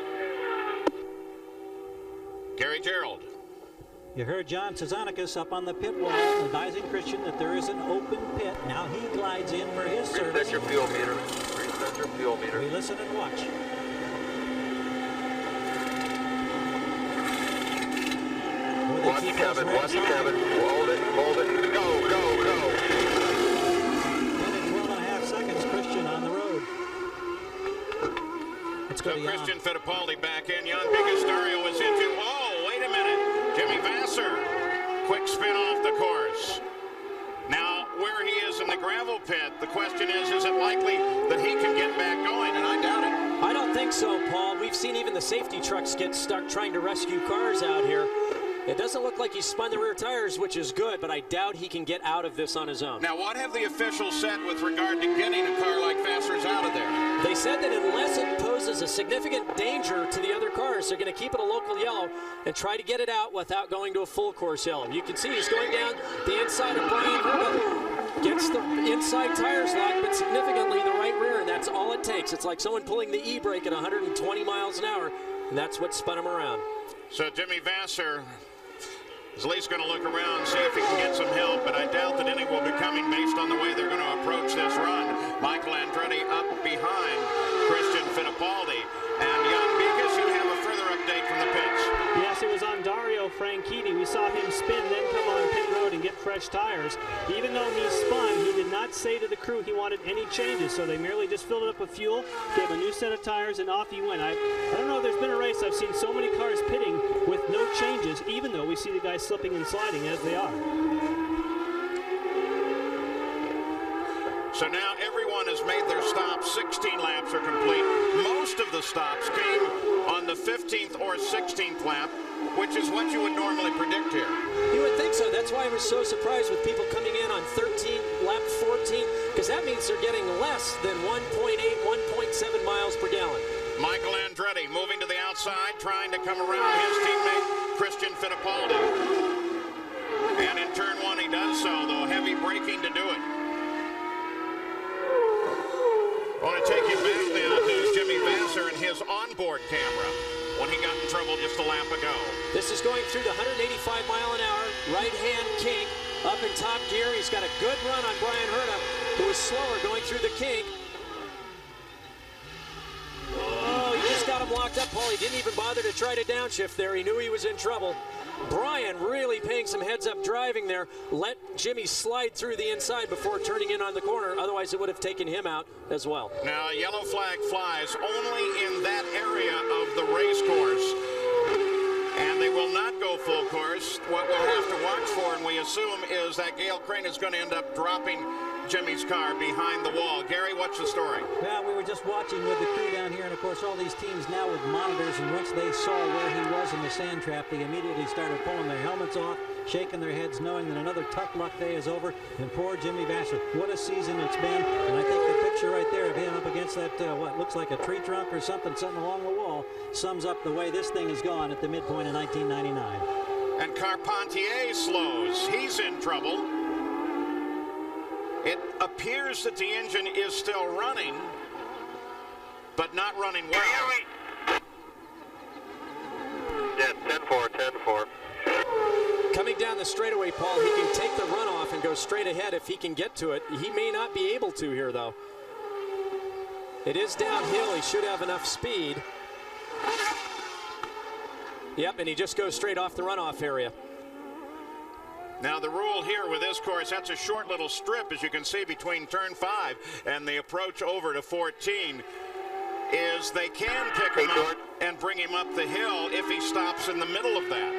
Gary Gerald.
You heard John Cezanicus up on the pit wall advising Christian that there is an open pit. Now he glides in for his service.
Reset your fuel meter. Reset your fuel meter.
We listen and watch.
Watch Kevin, watch Kevin. Hold it, go, go, go.
12.5 seconds, Christian on the road. Let's go
So
to
Christian Fittipaldi back in. Jan Bigastario is into, oh, wait a minute. Jimmy Vasser, quick spin off the course. Now, where he is in the gravel pit, the question is it likely that he can get back going? And I doubt it.
I don't think so, Paul. We've seen even the safety trucks get stuck trying to rescue cars out here. It doesn't look like he spun the rear tires, which is good, but I doubt he can get out of this on his own.
Now, what have the officials said with regard to getting a car like Vasser's out of there?
They said that unless it poses a significant danger to the other cars, they're going to keep it a local yellow and try to get it out without going to a full course yellow. You can see he's going down the inside of Brian Herman. Gets the inside tires locked, but significantly the right rear, and that's all it takes. It's like someone pulling the e-brake at 120 miles an hour, and that's what spun him around.
So Jimmy Vasser is at least going to look around and see if he can get some help, but I doubt that any will be coming based on the way they're going to approach this run. Michael Andretti up behind Christian Fittipaldi. And Jan Bigas, you have a further update from the pits.
Yes, it was on Dario Franchitti. We saw him spin, then come on pit road and get fresh tires. Even though he spun, he did not say to the crew he wanted any changes, so they merely just filled it up with fuel, gave a new set of tires, and off he went. I don't know if there's been a race I've seen so many cars pitting with no changes, even though we see the guys slipping and sliding as they are.
So now everyone has made their stops. 16 laps are complete. Most of the stops came on the 15th or 16th lap, which is what you would normally predict here.
You would think so. That's why I was so surprised with people coming in on 13, lap 14, because that means they're getting less than 1.8, 1.7 miles per gallon.
Michael Andretti moving to the outside, trying to come around his teammate, Christian Fittipaldi. And in turn one, he does so, though heavy braking to do it. I want to take you back now to Jimmy Vasser and his onboard camera when he got in trouble just a lap ago.
This is going through the 185 mile an hour right-hand kink up in top gear. He's got a good run on Brian Herta, who is slower going through the kink. Oh, he just got him locked up, Paul. He didn't even bother to try to downshift there. He knew he was in trouble. Brian really paying some heads-up driving there. Let Jimmy slide through the inside before turning in on the corner. Otherwise, it would have taken him out as well.
Now, yellow flag flies only in that area of the race course. And they will not go full course. What we'll have to watch for, and we assume, is that Gail Crane is going to end up dropping Jimmy's car behind the wall. Gary, what's the story?
Well, we were just watching with the crew down here, and of course all these teams now with monitors, and once they saw where he was in the sand trap, they immediately started pulling their helmets off, shaking their heads, knowing that another tough luck day is over. And poor Jimmy Vasser, what a season it's been. And I think the picture right there of him up against that, what looks like a tree trunk or something sitting along the wall, sums up the way this thing has gone at the midpoint of 1999.
And Carpentier slows. He's in trouble. It appears that the engine is still running, but not running well.
Yeah, 10-4, 10-4.
Coming down the straightaway, Paul, he can take the runoff and go straight ahead if he can get to it. He may not be able to here, though. It is downhill. He should have enough speed. Yep, and he just goes straight off the runoff area.
Now, the rule here with this course, that's a short little strip, as you can see, between turn 5 and the approach over to 14, is they can pick him up and bring him up the hill if he stops in the middle of that.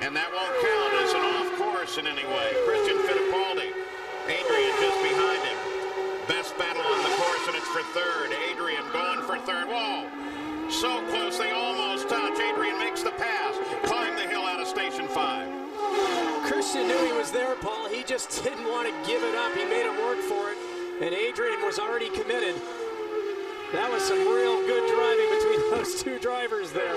And that won't count as an off course in any way. Christian Fittipaldi, Adrian just behind him. Best battle on the course, and it's for third. Adrian going for third. Whoa! So close, they almost touch. Adrian makes the pass. Climb the hill out of station 5.
Christian knew he was there, Paul. He just didn't want to give it up. He made him work for it, and Adrian was already committed. That was some real good driving between those two drivers there.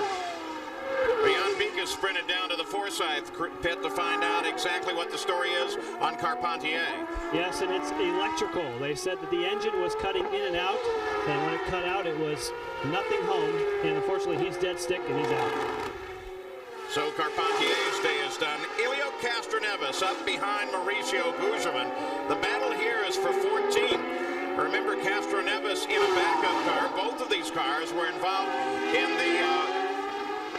Jan Beek has sprinted down to the Forsyth pit to find out exactly what the story is on Carpentier.
Yes, and it's electrical. They said that the engine was cutting in and out, and when it cut out, it was nothing home, and unfortunately, he's dead stick, and he's out.
So Carpentier's day is done. Elio Castroneves up behind Mauricio Guzman. The battle here is for 14. Remember, Castroneves in a backup car. Both of these cars were involved in the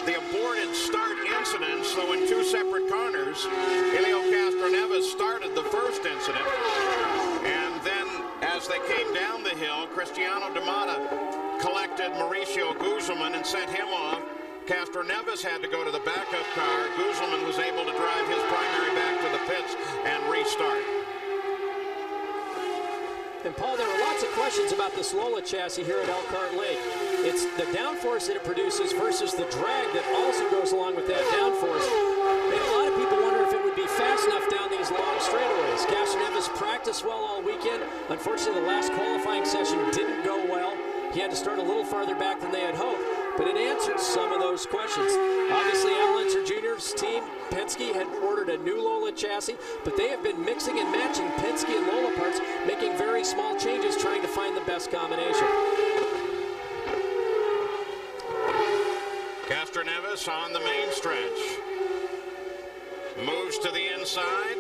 aborted start incident, so in two separate corners, Elio Castroneves started the first incident, and then as they came down the hill, Cristiano D'Amata collected Mauricio Guzman and sent him off. Castroneves had to go to the backup car. Guzman was able to drive his primary back to the pits and restart.
And Paul, there are lots of questions about this Lola chassis here at Elkhart Lake. It's the downforce that it produces versus the drag that also goes along with that downforce. And a lot of people wonder if it would be fast enough down these long straightaways. Castroneves practiced well all weekend. Unfortunately, the last qualifying session didn't go well. He had to start a little farther back than they had hoped, but it answered some of those questions. Obviously, Al Unser Jr.'s team, Penske, had ordered a new Lola chassis, but they have been mixing and matching Penske and Lola parts, making very small changes, trying to find the best combination.
Castroneves on the main stretch. Moves to the inside.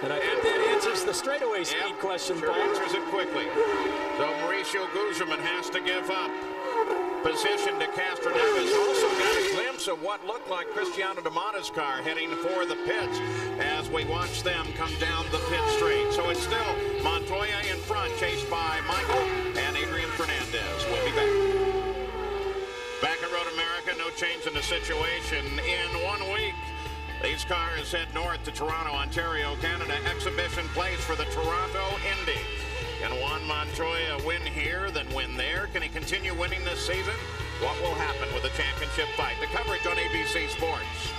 And I think that answers the straightaway speed question,
sure
Paul.
Answers it quickly. So Mauricio Guzman has to give up position to Castroneves. Also got a glimpse of what looked like Cristiano D'Amata's car heading for the pits as we watch them come down the pit straight. So it's still Montoya in front, chased by Michael and Adrian Fernandez. We'll be back. Back at Road America, no change in the situation. In 1 week, these cars head north to Toronto, Ontario, Canada. Exhibition place for the Toronto Indy. Can Juan Montoya win here, then win there? Can he continue winning this season? What will happen with the championship fight? The coverage on ABC Sports.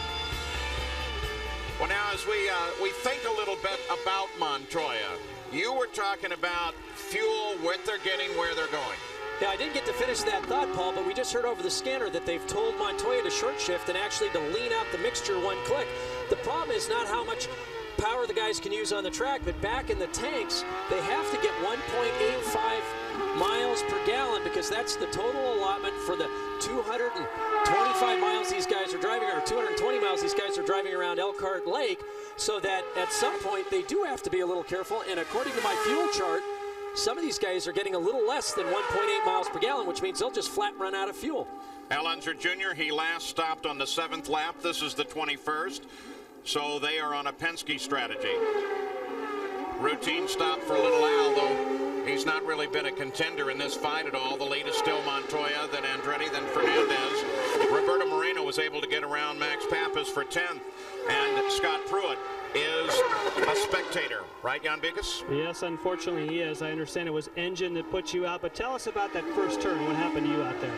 Well, now as we think a little bit about Montoya, you were talking about fuel, what they're getting, where they're going.
Yeah, I didn't get to finish that thought, Paul, but we just heard over the scanner that they've told Montoya to short shift and actually to lean out the mixture one click. The problem is not how much power the guys can use on the track, but back in the tanks, they have to get 1.85 miles per gallon because that's the total allotment for the 225 miles these guys are driving, or 220 miles these guys are driving around Elkhart Lake, so that at some point they do have to be a little careful, and according to my fuel chart, some of these guys are getting a little less than 1.8 miles per gallon, which means they'll just flat run out of fuel.
Al Unser Jr., he last stopped on the 7th lap. This is the 21st, so they are on a Penske strategy. Routine stop for little Al, though he's not really been a contender in this fight at all. The lead is still Montoya, then Andretti, then Fernandez. Roberto Moreno was able to get around Max Pappas for 10th, and Scott Pruitt is a spectator, right, Jan Bikas?
Yes, unfortunately he is. I understand it was engine that put you out, but tell us about that first turn. What happened to you out there?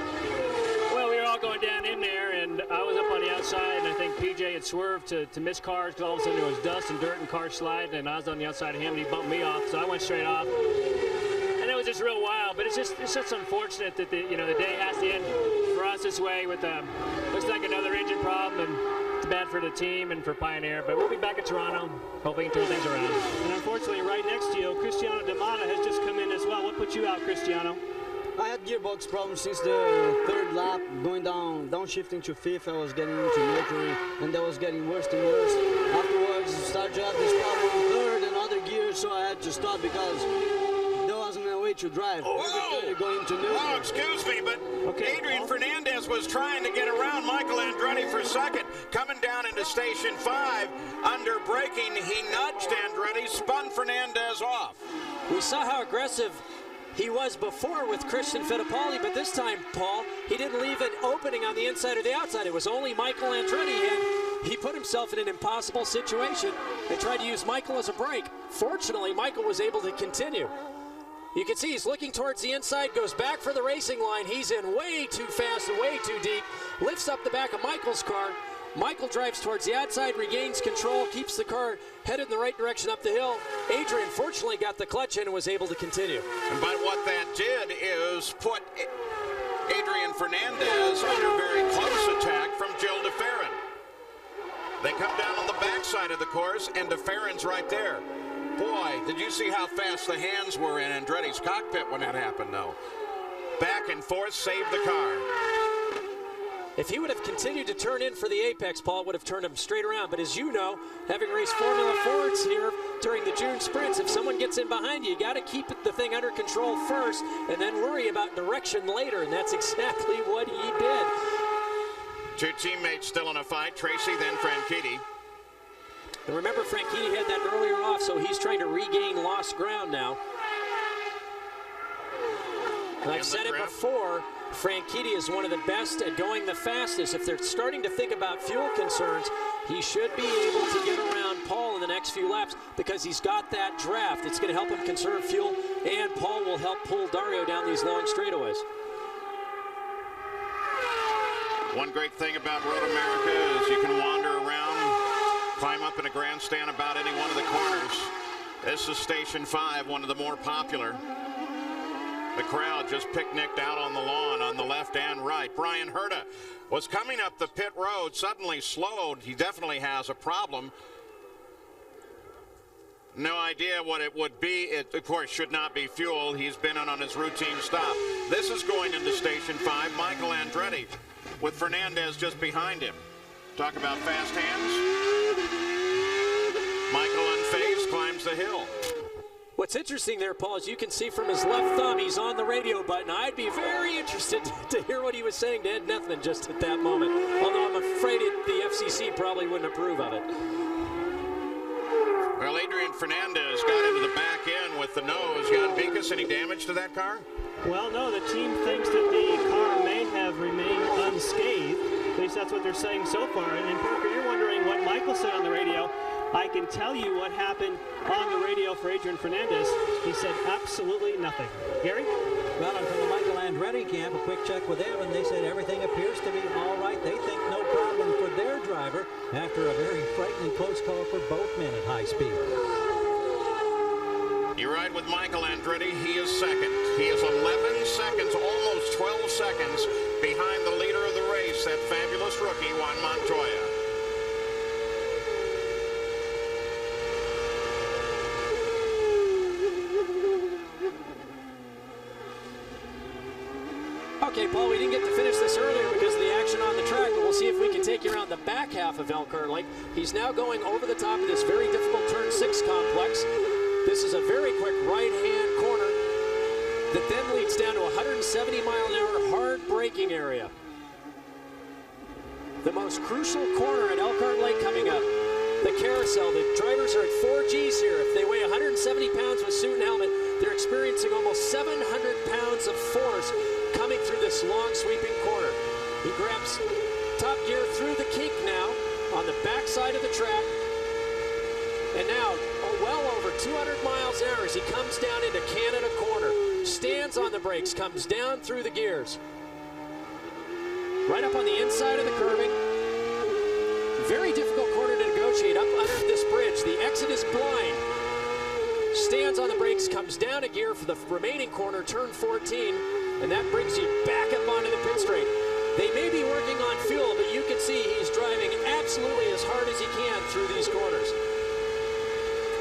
Well, we were all going down in there, and I was up on the outside, and I think PJ had swerved to miss cars because all of a sudden there was dust and dirt and cars sliding, and I was on the outside of him, and he bumped me off, so I went straight off. And it was just real wild, but it's just unfortunate that the day has to end for us this way with looks like another engine problem, and it's bad for the team and for Pioneer, but we'll be back at Toronto. Hoping to turn things around.
And unfortunately, right next to you, Cristiano D'Amata has just come in as well. What put you out, Cristiano?
I had gearbox problems since the 3rd lap, going downshifting to 5th. I was getting into mercury, and that was getting worse and worse. Afterwards, started to have this problem in 3rd and other gears, so I had to stop because there wasn't a way to drive. Going into neutral.
Oh, excuse me, but Adrian Fernandez was trying to get around Michael Andretti for 2nd. Coming down into Station 5, under braking, he nudged Andretti, spun Fernandez off.
We saw how aggressive he was before with Christian Fittipaldi, but this time, Paul, he didn't leave an opening on the inside or the outside. It was only Michael Andretti, and he put himself in an impossible situation and tried to use Michael as a brake. Fortunately, Michael was able to continue. You can see he's looking towards the inside, goes back for the racing line. He's in way too fast and way too deep, lifts up the back of Michael's car. Michael drives towards the outside, regains control, keeps the car headed in the right direction up the hill. Adrian fortunately got the clutch in and was able to continue.
But what that did is put Adrian Fernandez under very close attack from Jill DeFerrin. They come down on the backside of the course, and DeFerrin's right there. Boy, did you see how fast the hands were in Andretti's cockpit when that happened, though? Back and forth, saved the car.
If he would have continued to turn in for the apex, Paul, it would have turned him straight around. But as you know, having raced Formula Fords here during the June sprints, if someone gets in behind you, you got to keep the thing under control first and then worry about direction later. And that's exactly what he did.
Two teammates still in a fight, Tracy, then Franchitti.
And remember, Franchitti had that earlier off, so he's trying to regain lost ground now. And I've said it before, Franchitti is one of the best at going the fastest. If they're starting to think about fuel concerns, he should be able to get around Paul in the next few laps because he's got that draft. It's going to help him conserve fuel, and Paul will help pull Dario down these long straightaways.
One great thing about Road America is you can wander around, climb up in a grandstand about any one of the corners. This is Station 5, one of the more popular. The crowd just picnicked out on the lawn on the left and right. Brian Herta was coming up the pit road, suddenly slowed. He definitely has a problem. No idea what it would be. It, of course, should not be fuel. He's been on his routine stop. This is going into Station 5. Michael Andretti with Fernandez just behind him. Talk about fast hands. Michael unfazed climbs the hill.
What's interesting there, Paul, is you can see from his left thumb, he's on the radio button. I'd be very interested to hear what he was saying to Ed Nethman just at that moment. Although I'm afraid the FCC probably wouldn't approve of it.
Well, Adrian Fernandez got into the back end with the nose. Jan Bikas, any damage to that car?
Well, no, the team thinks that the car may have remained unscathed. At least that's what they're saying so far. And Parker, you're wondering what Michael said on the radio. I can tell you what happened on the radio for Adrian Fernandez. He said absolutely nothing. Gary?
Well, and from the Michael Andretti camp, a quick check with them, and they said everything appears to be all right. They think no problem for their driver after a very frightening close call for both men at high speed.
You ride with Michael Andretti. He is second. He is 11 seconds, almost 12 seconds behind the leader of the race, that fabulous rookie, Juan Montoya.
Okay, Paul, we didn't get to finish this earlier because of the action on the track, but we'll see if we can take you around the back half of Elkhart Lake. He's now going over the top of this very difficult turn 6 complex. This is a very quick right-hand corner that then leads down to a 170-mile-an-hour hard braking area. The most crucial corner at Elkhart Lake coming up. The carousel, the drivers are at 4 Gs here. If they weigh 170 pounds with suit and helmet, they're experiencing almost 700 pounds of force coming through this long sweeping corner. He grabs top gear through the kink now on the backside of the track. And now, well over 200 miles an hour as he comes down into Canada Corner. Stands on the brakes, comes down through the gears. Right up on the inside of the curving. Very difficult corner to negotiate up under this bridge. The exit is blind. Stands on the brakes, comes down a gear for the remaining corner, turn 14, and that brings you back up onto the pit straight. They may be working on fuel, but you can see he's driving absolutely as hard as he can through these corners.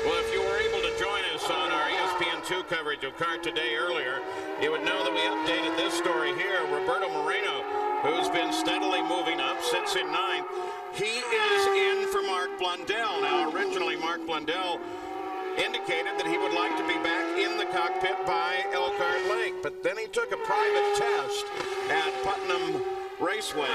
Well, if you were able to join us on our ESPN2 coverage of CART today earlier, you would know that we updated this story here. Roberto Moreno, who's been steadily moving up, sits in 9th. He is in for Mark Blundell. Now, originally, Mark Blundell indicated that he would like to be back in the cockpit by Elkhart Lake, but then he took a private test at Putnam Raceway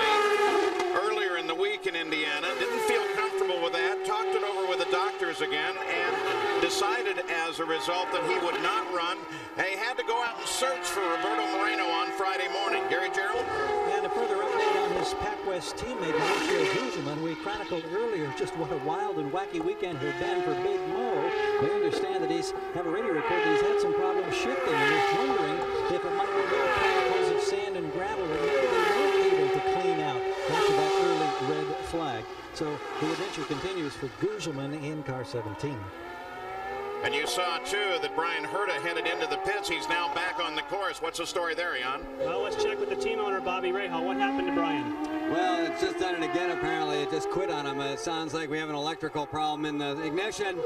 earlier in the week in Indiana, didn't feel comfortable with that, talked it over with the doctors again, and decided as a result that he would not run. They had to go out and search for Roberto Moreno on Friday morning. Gary Gerald?
And a further update on his PacWest teammate, Mauricio Guzman. We chronicled earlier just what a wild and wacky weekend had been for Big Mo. We understand that have a radio report that he's had some problems shifting, and he's wondering if it might be little particles of sand and gravel that maybe they weren't able to clean out after that early red flag. So the adventure continues for Guzman in car 17.
And you saw, too, that Brian Herta headed into the pits. He's now back on the course. What's the story there, Jan?
Well, let's check with the team owner, Bobby Rahal. What happened to Brian?
Well, it's just done it again, apparently. It just quit on him. It sounds like we have an electrical problem in the ignition.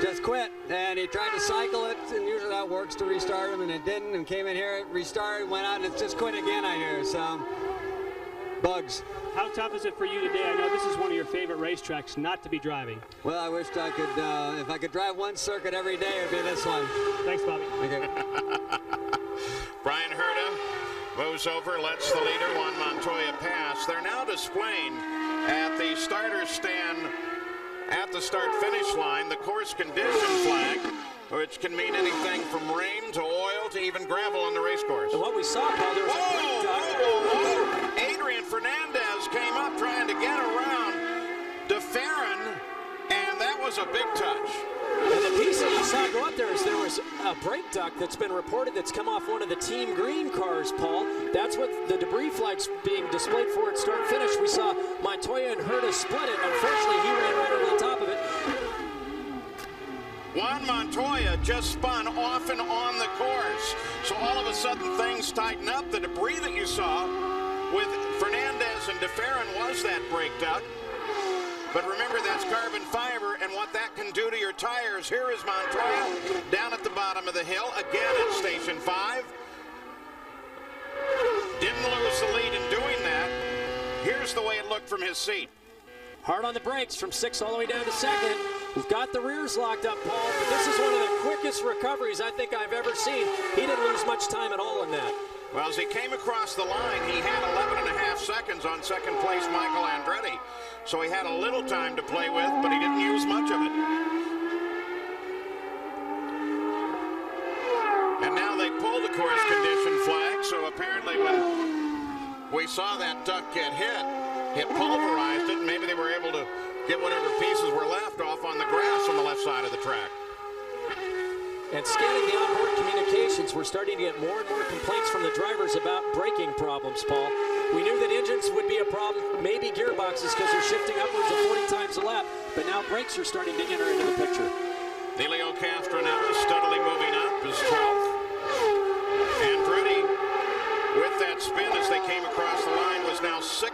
Just quit. And he tried to cycle it, and usually that works to restart him, and it didn't. And came in here, restarted, went out, and it's just quit again, I hear. So, bugs.
How tough is it for you today? I know this is one of your favorite racetracks not to be driving.
Well, I wished I could, if I could drive one circuit every day, it would be this one.
Thanks, Bobby.
Okay.
Brian Herta moves over, lets the leader, Juan Montoya, pass. They're now displaying at the starter stand at the start-finish line the course condition flag, which can mean anything from rain to oil to even gravel on the race course.
And what we saw, Paul, there was a brake duct.
Adrian Fernandez came up trying to get around DeFerrin, and that was a big touch.
And the piece that you saw go up there is there was a brake duct that's been reported that's come off one of the Team Green cars, Paul. That's what the debris flag's being displayed for at start-finish. We saw Montoya and Herta split it. Unfortunately, he ran right over the top of it.
Juan Montoya just spun off and on the course. So all of a sudden things tighten up. The debris that you saw with Fernandez and DeFerrin was that brake duct. But remember, that's carbon fiber and what that can do to your tires. Here is Montoya down at the bottom of the hill, again at Station 5. Didn't lose the lead in doing that. Here's the way it looked from his seat.
Hard on the brakes from 6th all the way down to 2nd. We've got the rears locked up, Paul, but this is one of the quickest recoveries I think I've ever seen. He didn't lose much time at all in that.
Well, as he came across the line, he had 11.5 seconds on second place Michael Andretti. So he had a little time to play with, but he didn't use much of it. And now they pull the course condition flag, so apparently when we saw that duct get hit, it pulverized it, and maybe they were able to get whatever pieces were left off on the grass on the left side of the track.
And scanning the onboard communications, we're starting to get more and more complaints from the drivers about braking problems, Paul. We knew that engines would be a problem, maybe gearboxes because they're shifting upwards of 40 times a lap, but now brakes are starting to enter into the picture.
Helio Castro now is steadily moving up, is 12th. Andretti with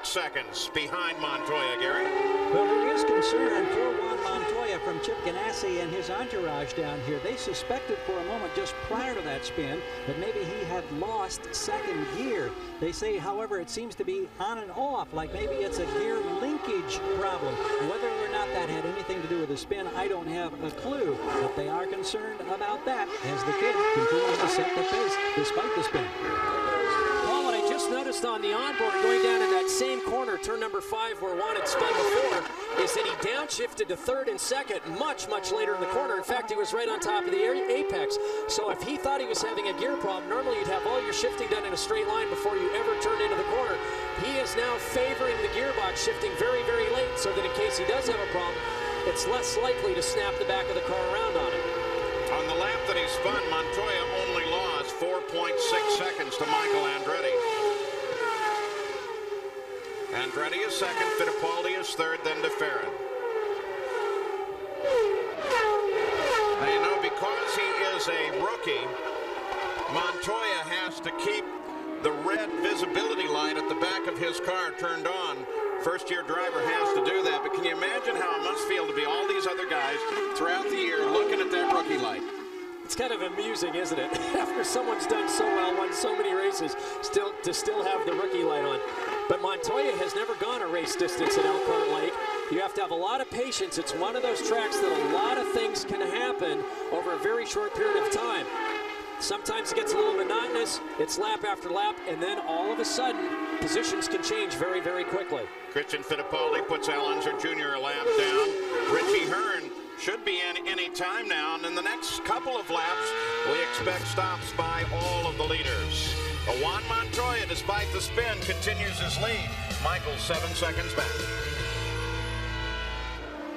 seconds behind Montoya, Gary.
Well, there is concern for Juan Montoya from Chip Ganassi and his entourage down here. They suspected for a moment just prior to that spin that maybe he had lost second gear. They say, however, it seems to be on and off, like maybe it's a gear linkage problem. Whether or not that had anything to do with the spin, I don't have a clue. But they are concerned about that as the kid continues to set the pace despite the spin.
Well, what I just noticed on the onboard going down in that same corner, turn number 5 where Juan had spun before, is that he downshifted to third and second much later in the corner. In fact, he was right on top of the apex. So if he thought he was having a gear problem, normally you'd have all your shifting done in a straight line before you ever turn into the corner. He is now favoring the gearbox, shifting very late, so that in case he does have a problem, it's less likely to snap the back of the car around on him.
On the lap that he spun, Montoya only lost 4.6 seconds to Michael Andretti. Andretti is second, Fittipaldi is third, then DeFerrin. Now, you know, because he is a rookie, Montoya has to keep the red visibility light at the back of his car turned on. First-year driver has to do that, but can you imagine how it must feel to be all these other guys throughout the year looking at that rookie light?
It's kind of amusing, isn't it? After someone's done so well, won so many races, to still have the rookie light on. But Montoya has never gone a race distance at Elkhart Lake. You have to have a lot of patience. It's one of those tracks that a lot of things can happen over a very short period of time. Sometimes it gets a little monotonous. It's lap after lap, and then all of a sudden, positions can change very quickly.
Christian Fittipaldi puts Al Unser Jr. a lap down. Richie Hearn should be in any time now, and in the next couple of laps, we expect stops by all of the leaders. Juan Montoya, despite the spin, continues his lead. Michael's 7 seconds back.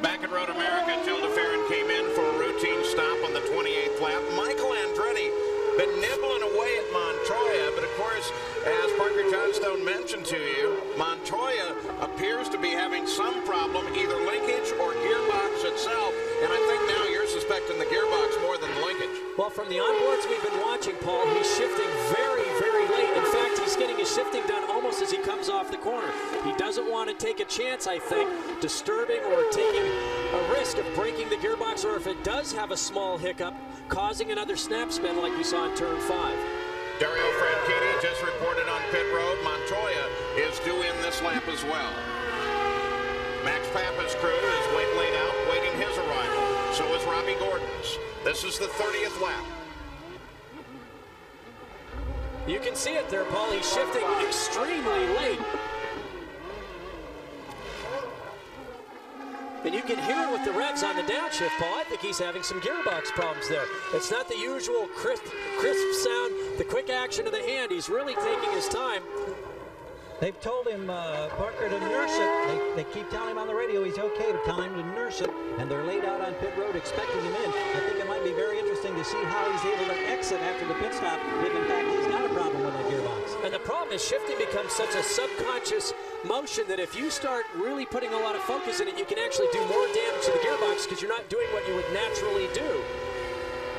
Back at Road America, Jill DeFerrin came in for a routine stop on the 28th lap. Michael Andretti been nibbling away at Montoya, but of course, as Parker Johnstone mentioned to you, Montoya appears to be having some problem, either linkage or gearbox itself, and I think now you're suspecting the gearbox more than the linkage.
Well, from the onboards we've been watching, Paul, he's shifting very late. In fact, he's getting his shifting done almost as he comes off the corner. He doesn't want to take a chance, I think, disturbing or taking a risk of breaking the gearbox, or if it does have a small hiccup, causing another snap spin like we saw in turn 5.
Dario Franchitti just reported on pit road. Montoya is due in this lap as well. Max Pappa's crew is laid out, waiting his arrival. So is Robbie Gordon's. This is the 30th lap.
You can see it there, Paul. He's shifting extremely late. And you can hear it with the revs on the downshift, Paul. I think he's having some gearbox problems there. It's not the usual crisp sound, the quick action of the hand. He's really taking his time.
They've told him, Parker, to nurse it. They keep telling him on the radio he's okay, but tell him to nurse it. And they're laid out on pit road expecting him in. I think it might be very interesting to see how he's able to exit after the pit stop, if in fact he's got a problem with that gearbox.
And the problem is shifting becomes such a subconscious motion that if you start really putting a lot of focus in it, you can actually do more damage to the gearbox because you're not doing what you would naturally do.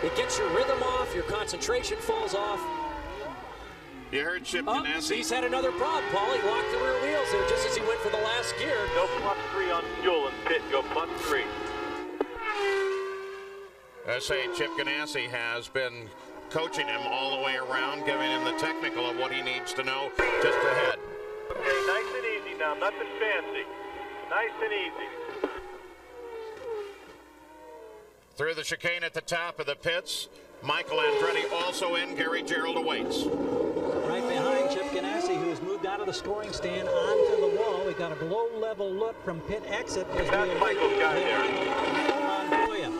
It gets your rhythm off, your concentration falls off.
You heard Chip Ganassi.
He's had another problem, Paul. He locked the rear wheels there just as he went for the last gear.
Go +3 on fuel and pit. Go +3.
I say Chip Ganassi has been coaching him all the way around, giving him the technical of what he needs to know just ahead.
Okay, nice and easy now. Nothing fancy. Nice and easy.
Through the chicane at the top of the pits, Michael Andretti also in. Gary Gerald awaits.
Right behind Chip Ganassi, who has moved out of the scoring stand onto the wall. We got a below-level look from pit exit. As
That's Michael's guy there.
Montoya.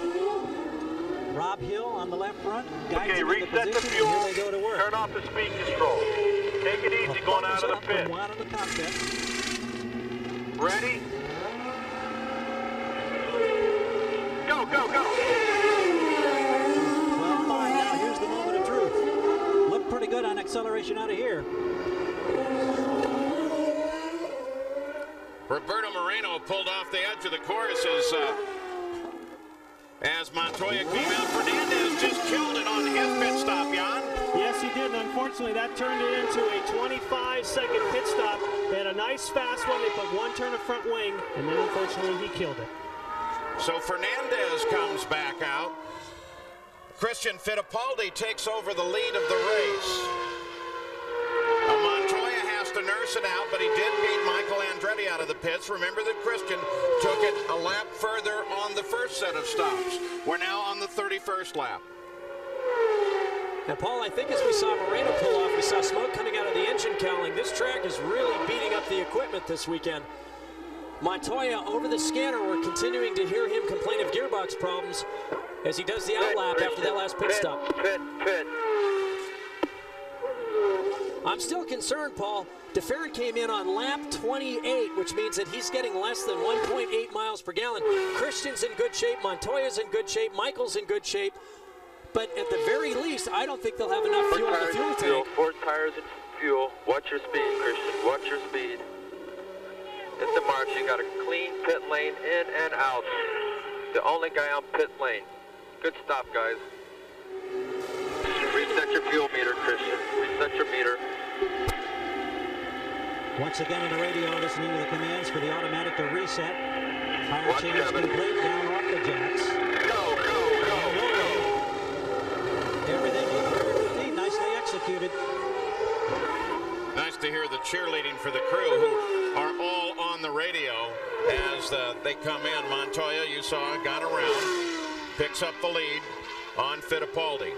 Rob Hill on the left front.
Okay, reset the fuel.
Here they go to work.
Turn off the speed control. Take it easy going out of the pit.
One of the cockpit.
Ready? Go, go, go.
Well, fine. Now here's the moment of truth. Look pretty good on acceleration out of here.
Roberto Moreno pulled off the edge of the course as Montoya came out. Fernandez just killed it on his pit stop, Jan.
Yes, he did. And unfortunately, that turned it into a 25-second pit stop. They had a nice fast one. They put one turn of front wing, and then unfortunately he killed it.
So Fernandez comes back out. Christian Fittipaldi takes over the lead of the race. Montoya has to nurse it out, but he did beat Michael Andretti out of the pits. Remember that Christian took it a lap further on the first set of stops. We're now on the 31st lap.
Now, Paul, I think as we saw Moreno pull off, we saw smoke coming out of the engine cowling. This track is really beating up the equipment this weekend. Montoya over the scanner, we're continuing to hear him complain of gearbox problems as he does the outlap after that last pit stop.
Pit.
I'm still concerned, Paul. DeFerrin came in on lap 28, which means that he's getting less than 1.8 miles per gallon. Christian's in good shape, Montoya's in good shape, Michael's in good shape. But at the very least, I don't think they'll have enough fuel in the fuel tank.
4 tires and fuel. Watch your speed, Christian. Watch your speed. Hit the marks. You got a clean pit lane in and out. The only guy on pit lane. Good stop, guys. Reset your fuel meter, Christian. Reset your meter.
Once again in the radio, listening to the commands for the automatic to reset. Tire change complete, down off the jacks.
Go.
Everything perfectly, nicely executed.
Nice to hear the cheerleading for the crew who are all on the radio as they come in. Montoya, you saw, got around, picks up the lead on Fittipaldi.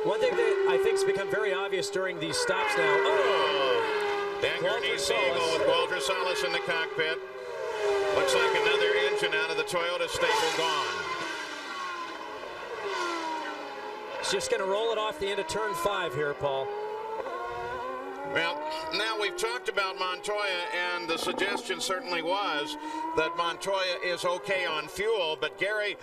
One thing that I think has become very obvious during these stops now.
Dangarnese Eagle with Walter Salas in the cockpit. Looks like another engine out of the Toyota stable gone.
He's just going to roll it off the end of turn 5 here, Paul.
Well, now we've talked about Montoya, and the suggestion certainly was that Montoya is okay on fuel, but Gary,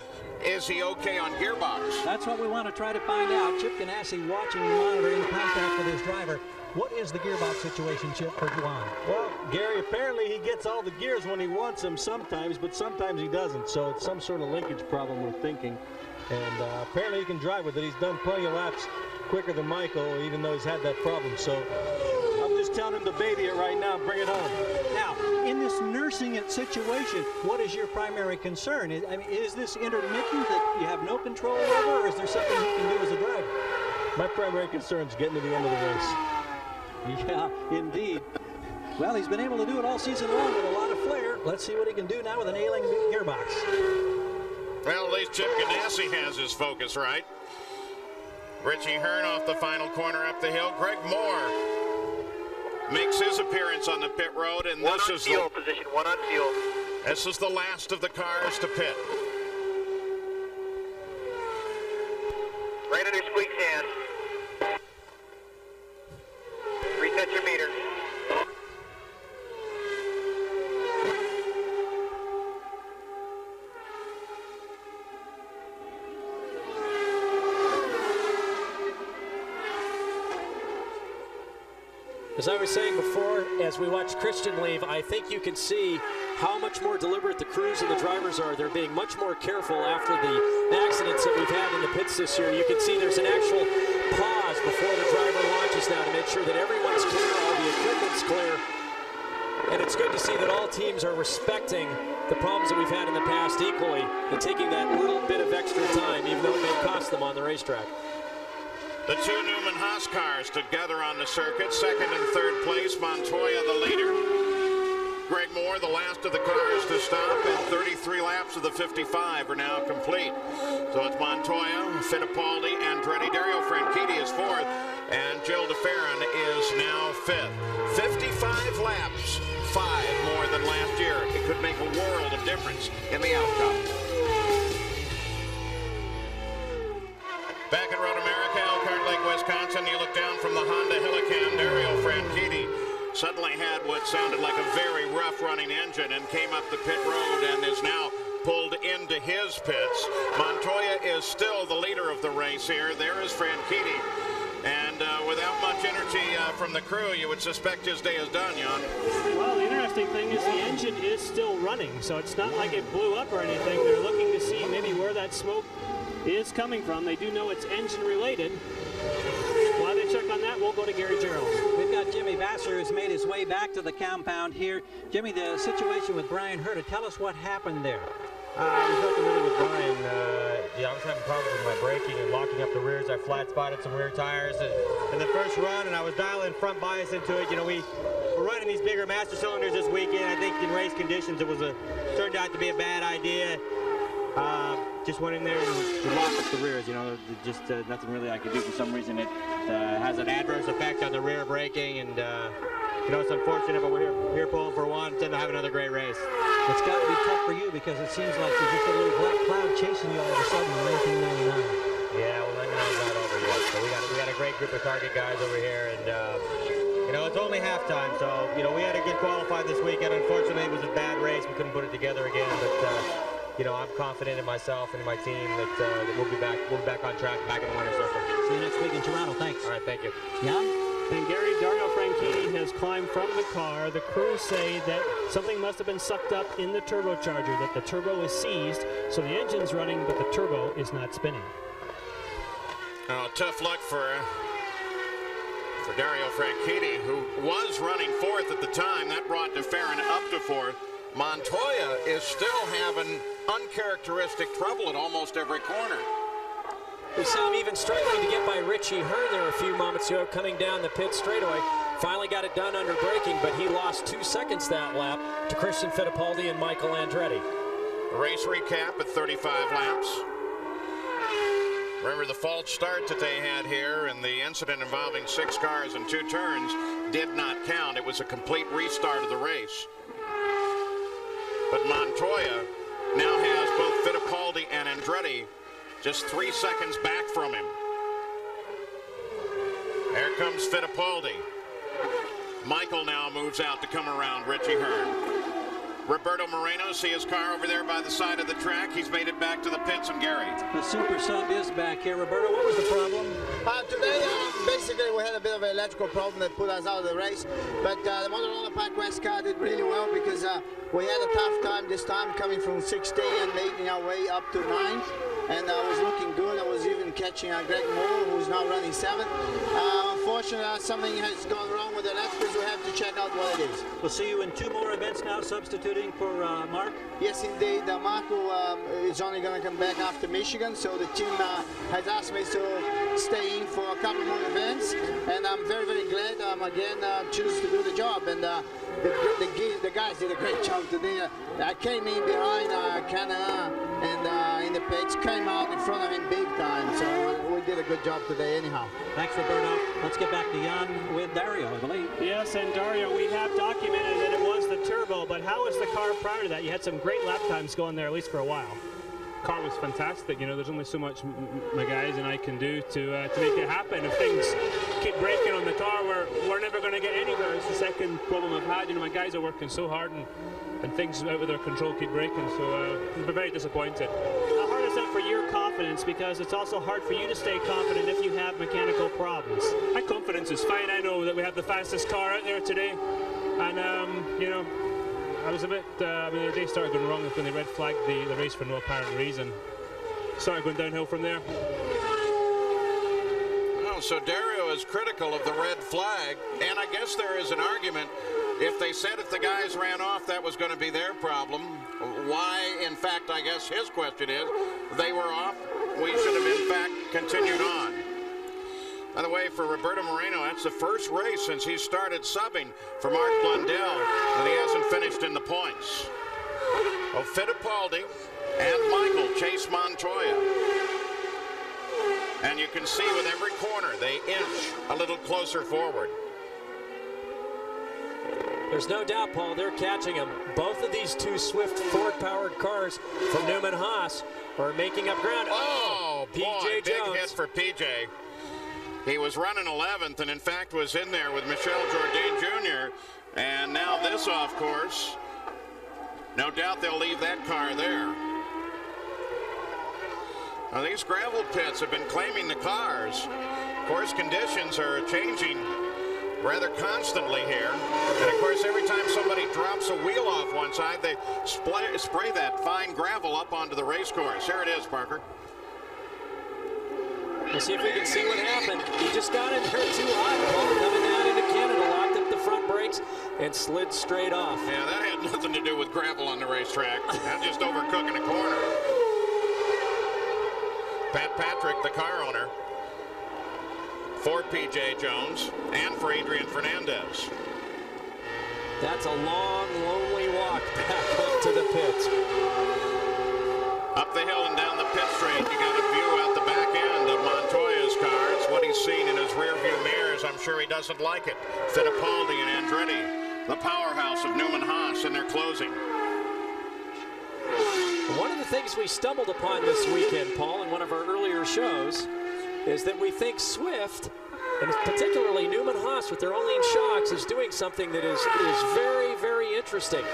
is he okay on gearbox?
That's what we want to try to find out. Chip Ganassi watching and monitoring contact with his driver. What is the gearbox situation, Chip, for Juan?
Well, Gary, apparently he gets all the gears when he wants them sometimes, but sometimes he doesn't. So it's some sort of linkage problem, we're thinking. And apparently he can drive with it. He's done plenty of laps quicker than Michael, even though he's had that problem. So I'm just telling him to baby it right now, bring it home.
Now, in this nursing it situation, what is your primary concern? Is this intermittent that you have no control over, or is there something you can do as a driver?
My primary concern is getting to the end of the race.
Yeah, indeed. Well, he's been able to do it all season long with a lot of flair. Let's see what he can do now with an ailing gearbox.
Well, at least Chip Ganassi has his focus right. Richie Hearn off the final corner up the hill. Greg Moore makes his appearance on the pit road, and this is
fuel position, one on fuel.
This is the last of the cars to pit.
Right under squeak's hand. Reset your meter.
As I was saying before, as we watch Christian leave, I think you can see how much more deliberate the crews and the drivers are. They're being much more careful after the accidents that we've had in the pits this year. You can see there's an actual pause before the driver launches now to make sure that everyone's clear, all the equipment's clear. And it's good to see that all teams are respecting the problems that we've had in the past equally and taking that little bit of extra time, even though it may cost them on the racetrack.
The two Newman Haas cars together on the circuit, second and third place. Montoya the leader. Greg Moore the last of the cars to stop, and 33 laps of the 55 are now complete. So it's Montoya, Fittipaldi, Andretti, Dario Franchitti is fourth, and Gil DeFerrin is now fifth. 55 laps, 5 more than last year. It could make a world of difference in the outcome. Back at Road America, Elkhart Lake, Wisconsin, you look down from the Honda Helicam. Dario Franchitti suddenly had what sounded like a very rough-running engine and came up the pit road and is now pulled into his pits. Montoya is still the leader of the race here. There is Franchitti. And without much energy from the crew, you would suspect his day is done, Jan.
Well, the interesting thing is the engine is still running, so it's not like it blew up or anything. They're looking to see maybe where that smoke is coming from. They do know it's engine related. While they check that, we'll go to Gary Jerome.
We've got Jimmy Vasser who's made his way back to the compound here. Jimmy, the situation with Brian Herta, tell us what happened there.
I was nothing really with Brian. I was having problems with my braking and locking up the rears. I flat spotted some rear tires in the first run, and I was dialing front bias into it. You know, we're running these bigger master cylinders this weekend. I think in race conditions, turned out to be a bad idea. Just went in there and locked up the rears. You know, just nothing really I could do. For some reason, it has an adverse effect on the rear braking, and you know, it's unfortunate, but we're here pulling for one. Tend to have another great race.
It's got to be tough for you because it seems like there's just a little black cloud chasing you all of a sudden in 1999.
Yeah, well, 99's not over yet. So we got a great group of target guys over here, and you know, it's only halftime. So you know, we had a good qualify this weekend. Unfortunately, it was a bad race. We couldn't put it together again, but you know, I'm confident in myself and my team that we'll be back on track, back in the winner's circle.
See you next week in Toronto. Thanks.
All right, thank you.
Yeah.
And Gary, Dario Franchitti has climbed from the car. The crew say that something must have been sucked up in the turbocharger, that the turbo is seized, so the engine's running, but the turbo is not spinning.
Oh, tough luck for Dario Franchitti, who was running fourth at the time. That brought DeFerrin up to fourth. Montoya is still having uncharacteristic trouble at almost every corner.
We saw him even struggling to get by Richie Hearn there a few moments ago, coming down the pit straightaway. Finally got it done under braking, but he lost 2 seconds that lap to Christian Fittipaldi and Michael Andretti.
Race recap at 35 laps. Remember the false start that they had here, and the incident involving 6 cars and 2 turns did not count. It was a complete restart of the race. But Montoya now has both Fittipaldi and Andretti just 3 seconds back from him. There comes Fittipaldi. Michael now moves out to come around Richie Hearn. Roberto Moreno, see his car over there by the side of the track. He's made it back to the pits, and Gary.
The super sub is back here. Roberto, what was the problem?
Today, basically, we had a bit of an electrical problem that put us out of the race. But the Motorola Pack West car did really well because we had a tough time this time coming from 16 and making our way up to 9th. And I was looking good. I was even catching Greg Moore, who's now running 7th. Unfortunately, something has gone wrong with the electricals. We have to check out what it is.
We'll see you in 2 more events now, substituting for Mark.
Yes, indeed. Marco is only going to come back after Michigan, so the team has asked me to stay in for a couple more events, and I'm very, very glad again choose to do the job. And the guys did a great job today. I came in behind Canada and in the pits, came out in front of him big time, so we did a good job today anyhow.
Thanks, Roberto. Let's get back to Jan with Dario, I believe.
Yes, and Dario, we have documented that it was the turbo, but how was the car prior to that? You had some great lap times going there, at least for a while.
Car was fantastic. You know, there's only so much my guys and I can do to make it happen. If things keep breaking on the car, we're never going to get anywhere. It's the second problem I've had. You know, my guys are working so hard and things out of their control keep breaking. So we're very disappointed.
How hard is that for your confidence? Because it's also hard for you to stay confident if you have mechanical problems.
My confidence is fine. I know that we have the fastest car out there today, and you know, I was a bit, I mean, the day started going wrong when they red flagged the race for no apparent reason. Started going downhill from there.
Oh, so Dario is critical of the red flag, and I guess there is an argument. If they said if the guys ran off, that was going to be their problem. Why, in fact, I guess his question is, they were off. We should have, in fact, continued on. By the way, for Roberto Moreno, that's the first race since he started subbing for Mark Blundell that he hasn't finished in the points. Oh, Fittipaldi and Michael chase Montoya. And you can see with every corner, they inch a little closer forward.
There's no doubt, Paul, they're catching him. Both of these 2 swift Ford-powered cars from Newman Haas are making up ground.
Oh, boy,
P.J.
big
Jones.
hit for P.J. He was running 11th and, in fact, was in there with Michel Jourdain Jr. And now this off course. No doubt they'll leave that car there. Now, these gravel pits have been claiming the cars. Course conditions are changing rather constantly here. And, of course, every time somebody drops a wheel off one side, they spray that fine gravel up onto the race course. Here it is, Parker.
We'll see if we can see what happened. He just got in there too hot. Paul coming down into Canada, locked up the front brakes, and slid straight off.
Yeah, that had nothing to do with gravel on the racetrack. That just overcooking a corner. Pat Patrick, the car owner, for P.J. Jones and for Adrian Fernandez.
That's a long, lonely walk back up to the pits.
Up the hill and down the pit straight, you got a view out the back end of Montoya's car. It's what he's seen in his rear view mirrors. I'm sure he doesn't like it. Fittipaldi and Andretti, the powerhouse of Newman Haas in their closing.
One of the things we stumbled upon this weekend, Paul, in one of our earlier shows, is that we think Swift, and particularly Newman Haas with their Havoline shocks, is doing something that is very, very interesting.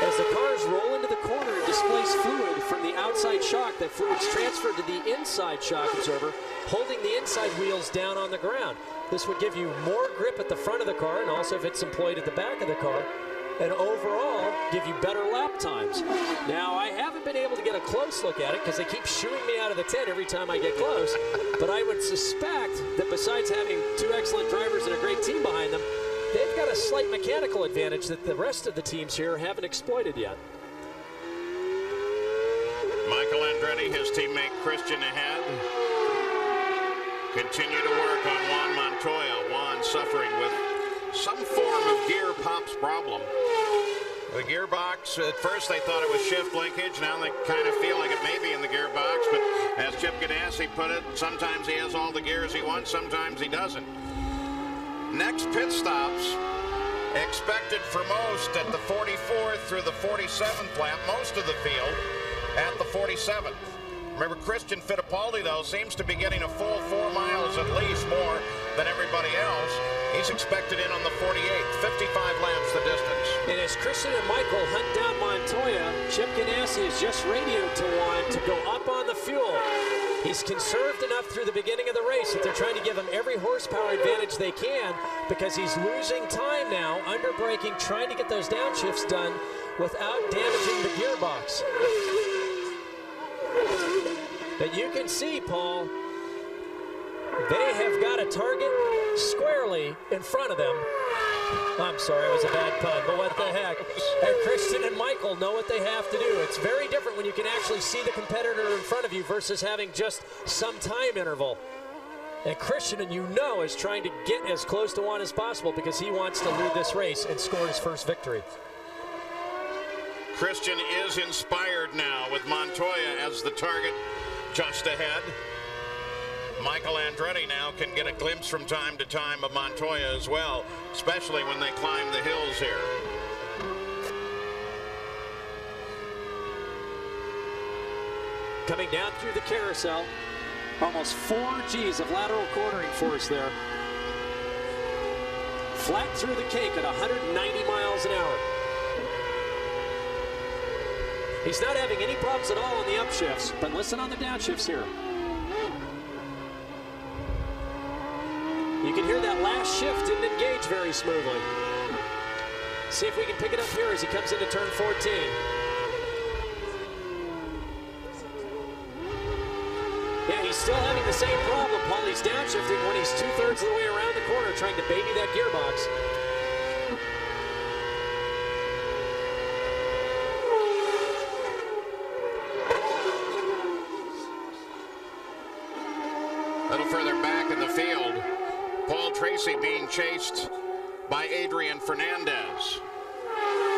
As the cars roll into the corner and displace fluid from the outside shock, that fluid's transferred to the inside shock absorber, holding the inside wheels down on the ground. This would give you more grip at the front of the car, and also if it's employed at the back of the car, and overall give you better lap times. Now, I haven't been able to get a close look at it because they keep shooing me out of the tent every time I get close, but I would suspect that besides having two excellent drivers and a great team behind them, they've got a slight mechanical advantage that the rest of the teams here haven't exploited yet.
Michael Andretti, his teammate Christian ahead. Continue to work on Juan Montoya. Juan suffering with some form of gear pops problem. The gearbox, at first they thought it was shift linkage. Now they kind of feel like it may be in the gearbox. But as Chip Ganassi put it, sometimes he has all the gears he wants, sometimes he doesn't. Next pit stops expected for most at the 44th through the 47th lap, most of the field at the 47th. Remember, Christian Fittipaldi, though, seems to be getting a full 4 miles at least more than everybody else. He's expected in on the 48th, 55 laps the distance.
And as Christian and Michael hunt down Montoya, Chip Ganassi has just radioed to Juan to go up on the fuel. He's conserved enough through the beginning of the race that they're trying to give him every horsepower advantage they can because he's losing time now, under braking, trying to get those downshifts done without damaging the gearbox. But you can see, Paul, they have got a target squarely in front of them. I'm sorry, it was a bad pun, but what the heck. And Christian and Michael know what they have to do. It's very different when you can actually see the competitor in front of you versus having just some time interval. And Christian, and you know, is trying to get as close to Juan as possible because he wants to lead this race and score his first victory.
Christian is inspired now with Montoya as the target just ahead. Michael Andretti now can get a glimpse from time to time of Montoya as well, especially when they climb the hills here.
Coming down through the carousel, almost 4 Gs of lateral cornering force there. Flat through the cake at 190 miles an hour. He's not having any problems at all on the upshifts, but listen on the downshifts here. You can hear that last shift didn't engage very smoothly. See if we can pick it up here as he comes into turn 14. Yeah, he's still having the same problem, Paul. He's downshifting when he's 2/3 of the way around the corner trying to baby that gearbox.
A little further back in the field, Paul Tracy being chased by Adrian Fernandez.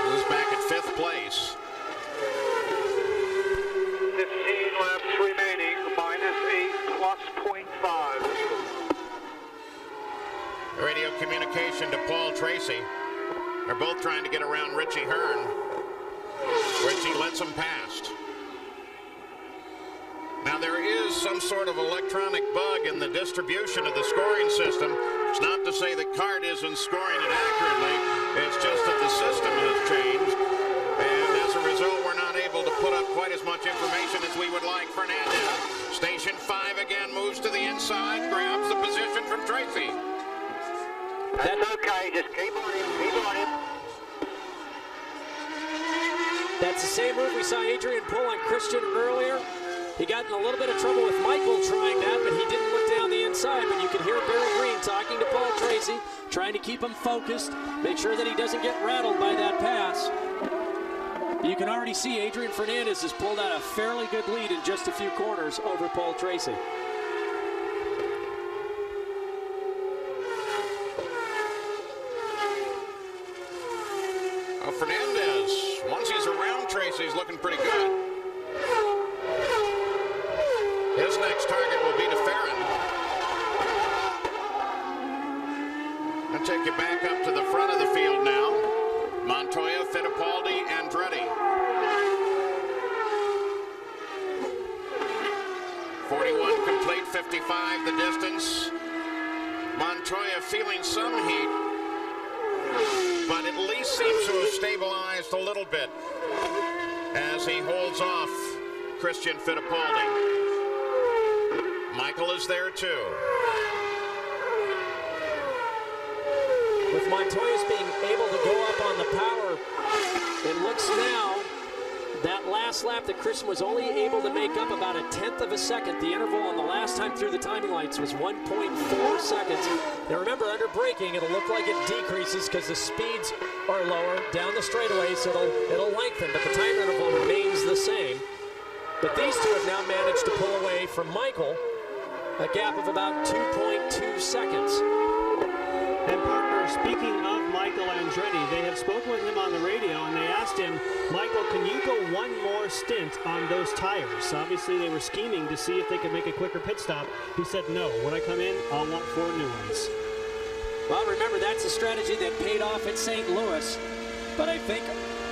This is back at 5th place.
15 laps remaining, -8 plus 0.5.
Radio communication to Paul Tracy. They're both trying to get around Richie Hearn. Richie lets him past. Now there is some sort of electronic bug in the distribution of the scoring system. It's not to say the card isn't scoring it accurately. It's just that the system has changed. And as a result, we're not able to put up quite as much information as we would like. Fernandez, station 5 again, moves to the inside, grabs the position from Tracy.
That's okay, just keep on him, keep on him.
That's the same move we saw Adrian pull on Christian earlier. He got in a little bit of trouble with Michael trying that, but he didn't look down the inside. But you can hear Barry Green Tracy, trying to keep him focused, make sure that he doesn't get rattled by that pass. You can already see Adrian Fernandez has pulled out a fairly good lead in just a few corners over Paul Tracy.
Oh, Fernandez, once he's around Tracy, he's looking pretty good. His next target will be DeFerrin. I'll take you back up to the front of the field now. Montoya, Fittipaldi, Andretti. 41 complete, 55 the distance. Montoya feeling some heat, but at least seems to have stabilized a little bit as he holds off Christian Fittipaldi. Michael is there too.
With Montoya's being able to go up on the power, it looks now that last lap that Christian was only able to make up about 1/10 of a second. The interval on the last time through the timing lights was 1.4 seconds. Now remember, under braking, it'll look like it decreases because the speeds are lower down the straightaways, so it'll lengthen, but the time interval remains the same. But these two have now managed to pull away from Michael, a gap of about 2.2 seconds.
And partner, speaking of Michael Andretti, they have spoken with him on the radio and they asked him, Michael, can you go one more stint on those tires? Obviously they were scheming to see if they could make a quicker pit stop. He said, no, when I come in, I'll want 4 new ones.
Well, remember, that's a strategy that paid off at St. Louis, but I think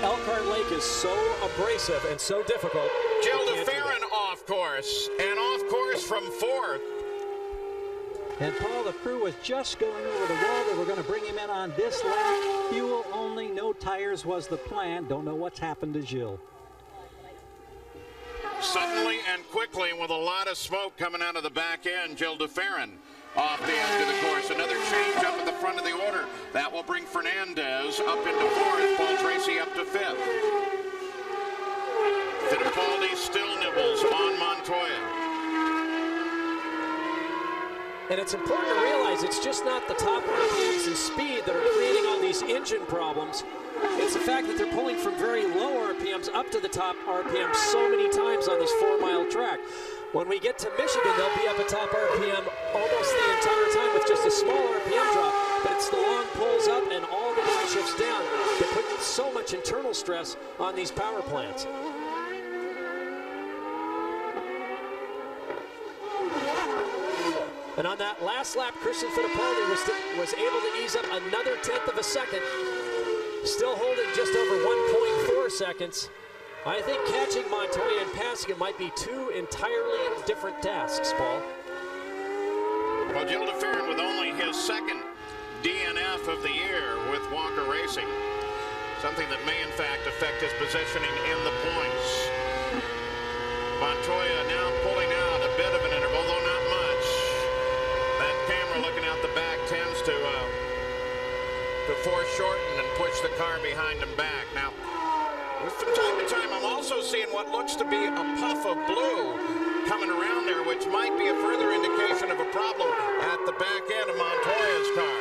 Elkhart Lake is so abrasive and so difficult.
Jill DeFerrin off course, and off course from 4th.
And Paul, the crew was just going over the wall. They were going to bring him in on this lap. Fuel only, no tires was the plan. Don't know what's happened to Gilles.
Suddenly and quickly, with a lot of smoke coming out of the back end, Jill DeFerrin off the edge of the course. Another change up at the front of the order. That will bring Fernandez up into 4th, Paul Tracy up to 5th. Fittipaldi still nibbles on Montoya.
And it's important to realize it's just not the top RPMs and speed that are creating all these engine problems. It's the fact that they're pulling from very low RPMs up to the top RPM so many times on this 4-mile track. When we get to Michigan, they'll be up at top RPM almost the entire time with just a small RPM drop, but it's the long pulls up and all the downshifts down that put so much internal stress on these power plants. And on that last lap, Christian Fittipaldi was able to ease up another 1/10 of a second, still holding just over 1.4 seconds. I think catching Montoya and passing him might be 2 entirely different tasks, Paul.
Well, Jill DeFerrin with only his 2nd DNF of the year with Walker Racing. Something that may, in fact, affect his positioning in the points. Montoya now pulling out a bit of an interval, though not much. That camera looking out the back tends to foreshorten and push the car behind him back. Now, from time to time, I'm also seeing what looks to be a puff of blue coming around there, which might be a further indication of a problem at the back end of Montoya's car.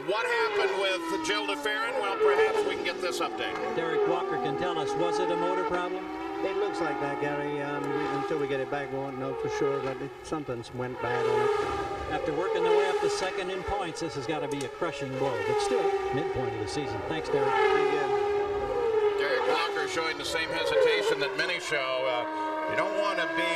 What happened with Jill DeFerrin? Well, perhaps we can get this update.
Derek Walker can tell us, was it a motor problem?
It looks like that, Gary. Until we get it back, we won't know for sure, but something went bad on it.
After working their way up to 2nd in points, this has got to be a crushing blow, but still, midpoint of the season. Thanks, Derek.
Derek Walker showing the same hesitation that many show. You don't want to be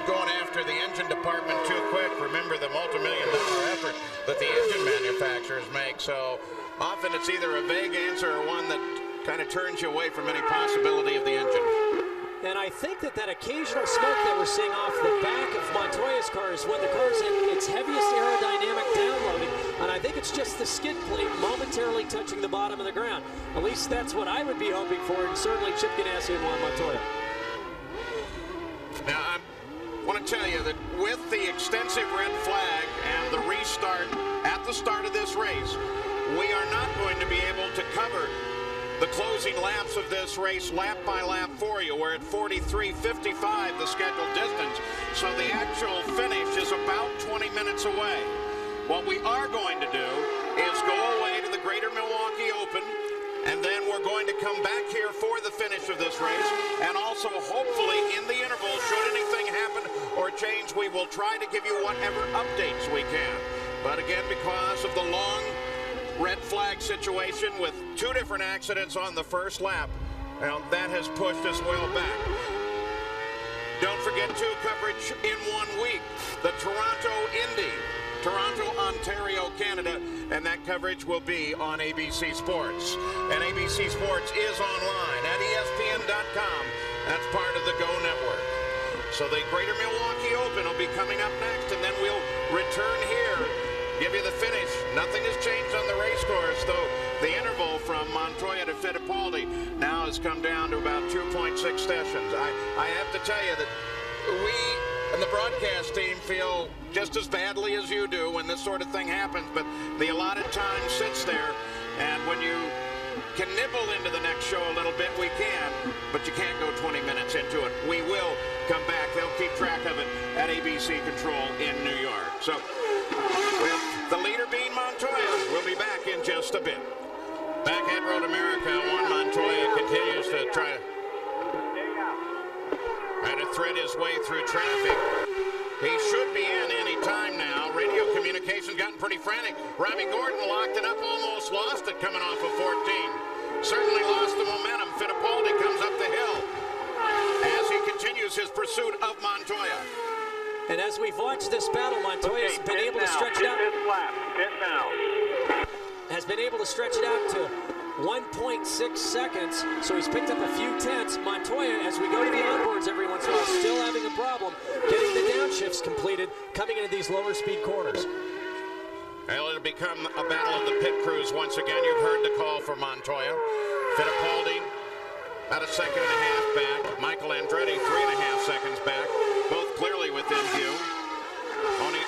going after the engine department too quick. Remember the multi-million-dollar effort that the engine manufacturers make. So often it's either a vague answer or one that kind of turns you away from any possibility of the engine.
And I think that occasional smoke that we're seeing off the back of Montoya's car is when the car's in its heaviest aerodynamic downloading, and I think it's just the skid plate momentarily touching the bottom of the ground. At least that's what I would be hoping for, and certainly Chip Ganassi and Juan Montoya.
Now, I want to tell you that with the extensive red flag and the restart at the start of this race, we are not going to be able to cover the closing laps of this race lap by lap for you. We're at 43:55, the scheduled distance, so the actual finish is about 20 minutes away. What we are going to do Open. And then we're going to come back here for the finish of this race. And also, hopefully, in the interval, should anything happen or change, we will try to give you whatever updates we can. But again, because of the long red flag situation with 2 different accidents on the first lap, well, that has pushed us well back. Don't forget, too, coverage in 1 week. The Toronto Indy, Toronto, Ontario, Canada, and that coverage will be on ABC Sports. And ABC Sports is online at ESPN.com. That's part of the GO Network. So the Greater Milwaukee Open will be coming up next, and then we'll return here, give you the finish. Nothing has changed on the race course, though the interval from Montoya to Fittipaldi now has come down to about 2.6 sessions. I have to tell you that we and the broadcast team feel just as badly as you do when this sort of thing happens, but the allotted time sits there, and when you can nibble into the next show a little bit, we can, but you can't go 20 minutes into it. We will come back. They'll keep track of it at ABC Control in New York. So, with the leader being Montoya, we'll be back in just a bit. Back at Road America, Juan Montoya continues to try to thread his way through traffic. He should be in any time now. Radio communication's gotten pretty frantic. Robbie Gordon locked it up, almost lost it coming off of 14. Certainly lost the momentum. Fittipaldi comes up the hill as he continues his pursuit of Montoya.
And as we've watched this battle, Montoya's been able to stretch it out. Has been able to stretch it out to 1.6 seconds, so he's picked up a few tenths. Montoya, as we go to the onboards every once in a while, still having a problem getting the downshifts completed, coming into these lower speed corners.
Well, it'll become a battle of the pit crews once again. You've heard the call for Montoya. Fittipaldi about 1.5 seconds back. Michael Andretti 3.5 seconds back. Both clearly within view.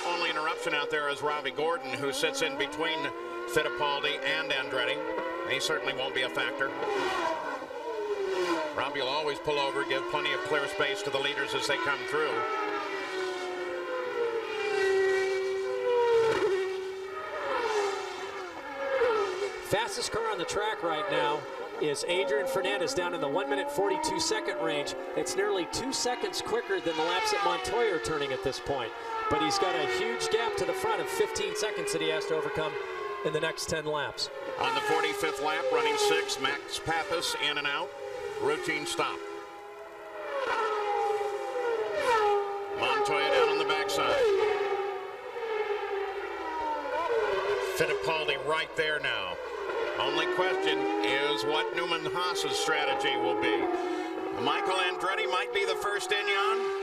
Only interruption out there is Robbie Gordon, who sits in between Fittipaldi and Andretti. He certainly won't be a factor. Robbie will always pull over, give plenty of clear space to the leaders as they come through.
Fastest car on the track right now is Adrian Fernandez down in the 1:42 range. It's nearly 2 seconds quicker than the laps that Montoya are turning at this point. But he's got a huge gap to the front of 15 seconds that he has to overcome in the next 10 laps.
On the 45th lap, running 6, Max Pappas in and out. Routine stop. Montoya down on the backside. Fittipaldi right there now. Only question is what Newman Haas's strategy will be. Michael Andretti might be the first in, Jan.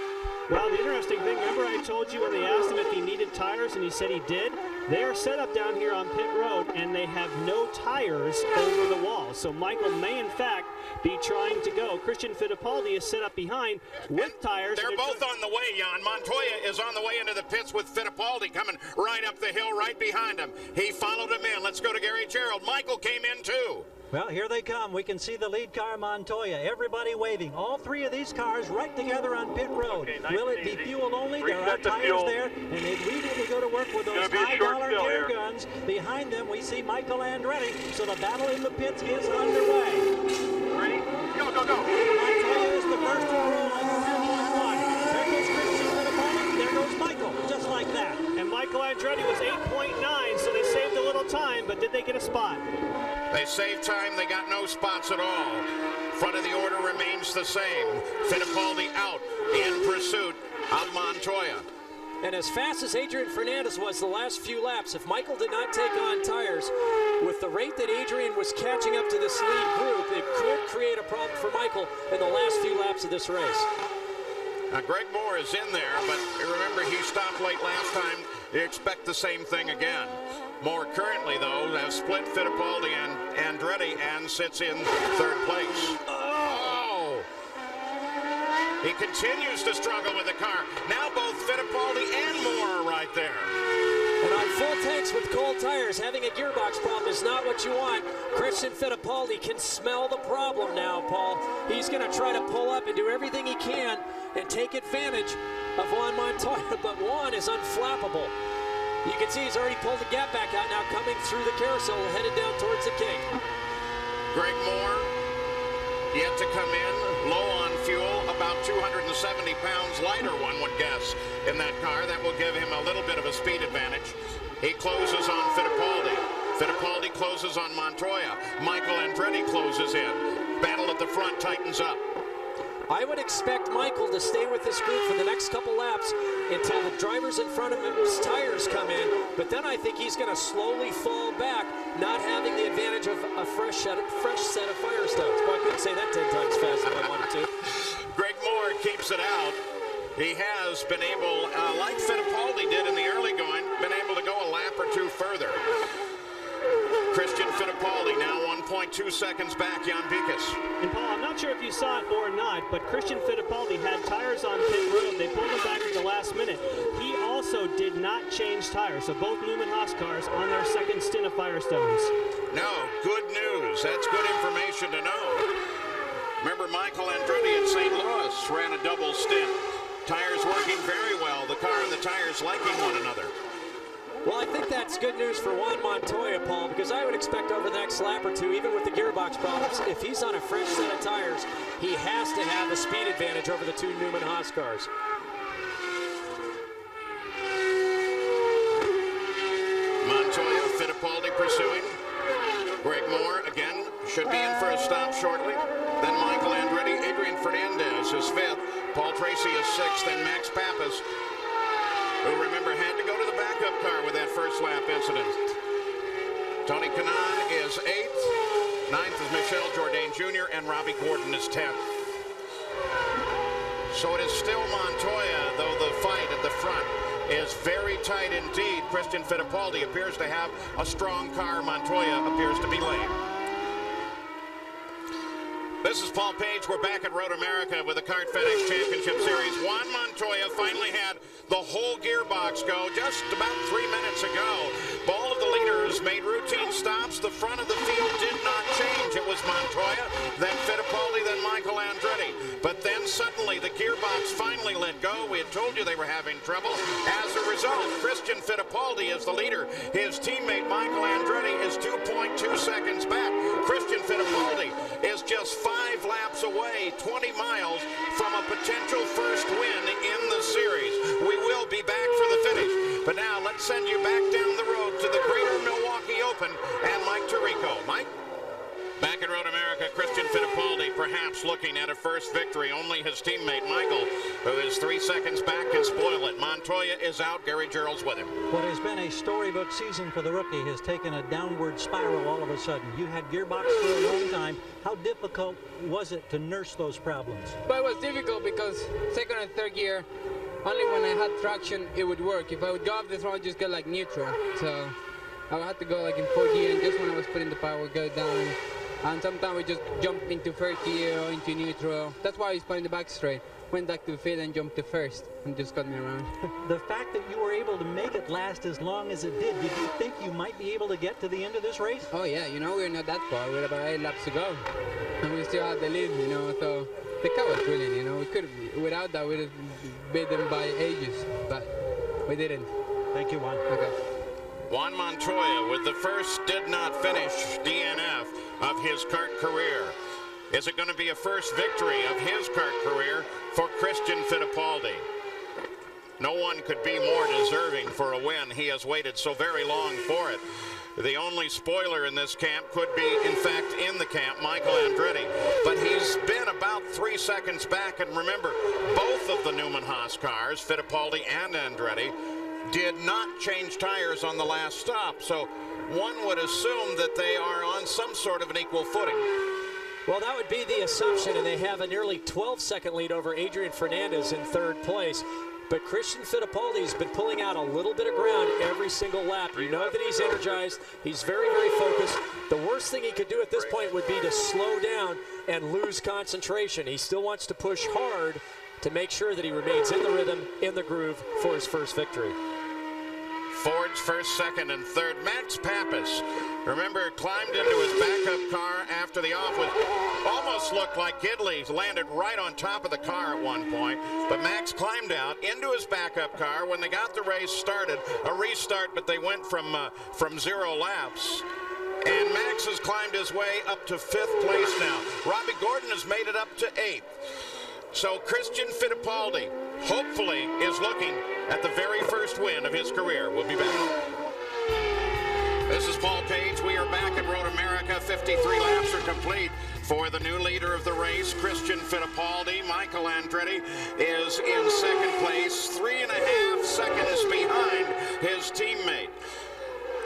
Well, the interesting thing, remember I told you when they asked him if he needed tires and he said he did? They are set up down here on pit road and they have no tires over the wall. So Michael may in fact be trying to go. Christian Fittipaldi is set up behind with tires.
They're both on the way, Jan. Montoya is on the way into the pits with Fittipaldi coming right up the hill right behind him. He followed him in. Let's go to Gary Gerald. Michael came in too.
Well, here they come. We can see the lead car, Montoya. Everybody waving. All 3 of these cars right together on pit road.
Okay, nice
Will it be fuel only? There are tires there, and they immediately go to work with those high-dollar air guns. Behind them, we see Michael Andretti. So the battle in the pits is underway.
Ready? Go, go, go.
Montoya is the first to roll on 1. There goes Christian Fittipaldi. There goes Michael, just like that.
And Michael Andretti was 8.9, so they saved a little time, but did they get a spot?
They saved time. They got no spots at all. Front of the order remains the same. Fittipaldi out in pursuit of Montoya.
And as fast as Adrian Fernandez was the last few laps, if Michael did not take on tires, with the rate that Adrian was catching up to this lead group, it could create a problem for Michael in the last few laps of this race.
Now, Greg Moore is in there, but remember, he stopped late last time. You expect the same thing again. Moore currently, though, has split Fittipaldi and Andretti and sits in 3rd place. Oh! He continues to struggle with the car. Now both Fittipaldi and Moore are right there.
And on full tanks with cold tires, having a gearbox problem is not what you want. Christian Fittipaldi can smell the problem now, Paul. He's going to try to pull up and do everything he can and take advantage of Juan Montoya, but Juan is unflappable. You can see he's already pulled the gap back out now, coming through the carousel, headed down towards the king.
Greg Moore, yet to come in, low on fuel, about 270 pounds lighter, one would guess, in that car. That will give him a little bit of a speed advantage. He closes on Fittipaldi. Fittipaldi closes on Montoya. Michael Andretti closes in. Battle at the front tightens up.
I would expect Michael to stay with this group for the next couple laps until the drivers in front of him's tires come in, but then I think he's going to slowly fall back, not having the advantage of a fresh set of Firestones. Well, I couldn't say that 10 times faster than I wanted to.
Greg Moore keeps it out. He has been able, like Fittipaldi did in the early going, been able to go a lap or two further. Christian Fittipaldi now 1.2 seconds back, Jan Bikas.
And Paul, I'm not sure if you saw it or not, but Christian Fittipaldi had tires on pit road. They pulled them back at the last minute. He also did not change tires, so both Newman Haas cars on their second stint of Firestones.
No, good news. That's good information to know. Remember, Michael Andretti at St. Louis ran a double stint. Tires working very well. The car and the tires liking one another.
Well, I think that's good news for Juan Montoya, Paul, because I would expect over the next lap or two, even with the gearbox problems, if he's on a fresh set of tires, he has to have a speed advantage over the two Newman Haas cars.
Montoya, Fittipaldi pursuing. Greg Moore, again, should be in for a stop shortly. Then Michael Andretti, Adrian Fernandez is fifth. Paul Tracy is sixth, and Max Pappas, who, remember, had to go to the backup car with that first lap incident. Tony Kanaan is eighth. Ninth is Michel Jourdain Jr., and Robbie Gordon is 10th. So it is still Montoya, though the fight at the front is very tight indeed. Christian Fittipaldi appears to have a strong car. Montoya appears to be lame. This is Paul Page. We're back at Road America with the Kart FedEx Championship Series. Juan Montoya finally had the whole gearbox go just about 3 minutes ago. All of the leaders made routine stops. The front of the field did not change. It was Montoya, then Fittipaldi, then Michael Andretti. But then suddenly the gearbox finally let go. We had told you they were having trouble. As a result, Christian Fittipaldi is the leader. His teammate Michael Andretti is 2.2 seconds back. Christian Fittipaldi is just 5 laps away, 20 miles from a potential first win in the series. We will be back for the finish. But now let's send you back down the road to the Greater Milwaukee Open and Mike Tirico. Mike? Back at Road America, Christian Fittipaldi perhaps looking at a first victory. Only his teammate Michael, who is 3 seconds back, can spoil it. Montoya is out. Gary Gerald's with him.
What has been a storybook season for the rookie has taken a downward spiral all of a sudden. You had gearbox for a long time. How difficult was it to nurse those problems?
Well, it was difficult because second and third gear, only when I had traction, it would work. If I would go off the throttle, I'd just get like neutral. So I would have to go like in fourth gear, and just when I was putting the power, I would go down. And sometimes we just jump into first gear or into neutral. That's why I was playing the back straight. Went back to fifth and jumped to first and just got me around.
The fact that you were able to make it last as long as it did you think you might be able to get to the end of this race?
Oh yeah, you know, we're not that far. We're about 8 laps to go. And we still have the lead, you know, so the car was brilliant, you know. We could have, without that, we'd have beat them by ages, but we didn't.
Thank you, Juan.
Okay.
Juan Montoya with the first did not finish DNF of his kart career. Is it going to be a first victory of his kart career for Christian Fittipaldi? No one could be more deserving for a win. He has waited so very long for it. The only spoiler in this camp could be, in fact, in the camp, Michael Andretti. But he's been about 3 seconds back. And remember, both of the Newman Haas cars, Fittipaldi and Andretti, did not change tires on the last stop. So one would assume that they are on some sort of an equal footing.
Well, that would be the assumption, and they have a nearly 12-second lead over Adrian Fernandez in third place. But Christian Fittipaldi's been pulling out a little bit of ground every single lap. You know that he's energized. He's very, very focused. The worst thing he could do at this point would be to slow down and lose concentration. He still wants to push hard to make sure that he remains in the rhythm, in the groove for his first victory.
Ford's first, second, and third. Max Pappas, remember, climbed into his backup car after the off. Almost looked like Gidley landed right on top of the car at one point. But Max climbed out into his backup car when they got the race started. A restart, but they went from 0 laps. And Max has climbed his way up to 5th place now. Robbie Gordon has made it up to 8th. So Christian Fittipaldi, hopefully, is looking at the very first win of his career. We'll be back. This is Paul Page. We are back at Road America. 53 laps are complete for the new leader of the race, Christian Fittipaldi. Michael Andretti is in 2nd place, 3.5 seconds behind his teammate.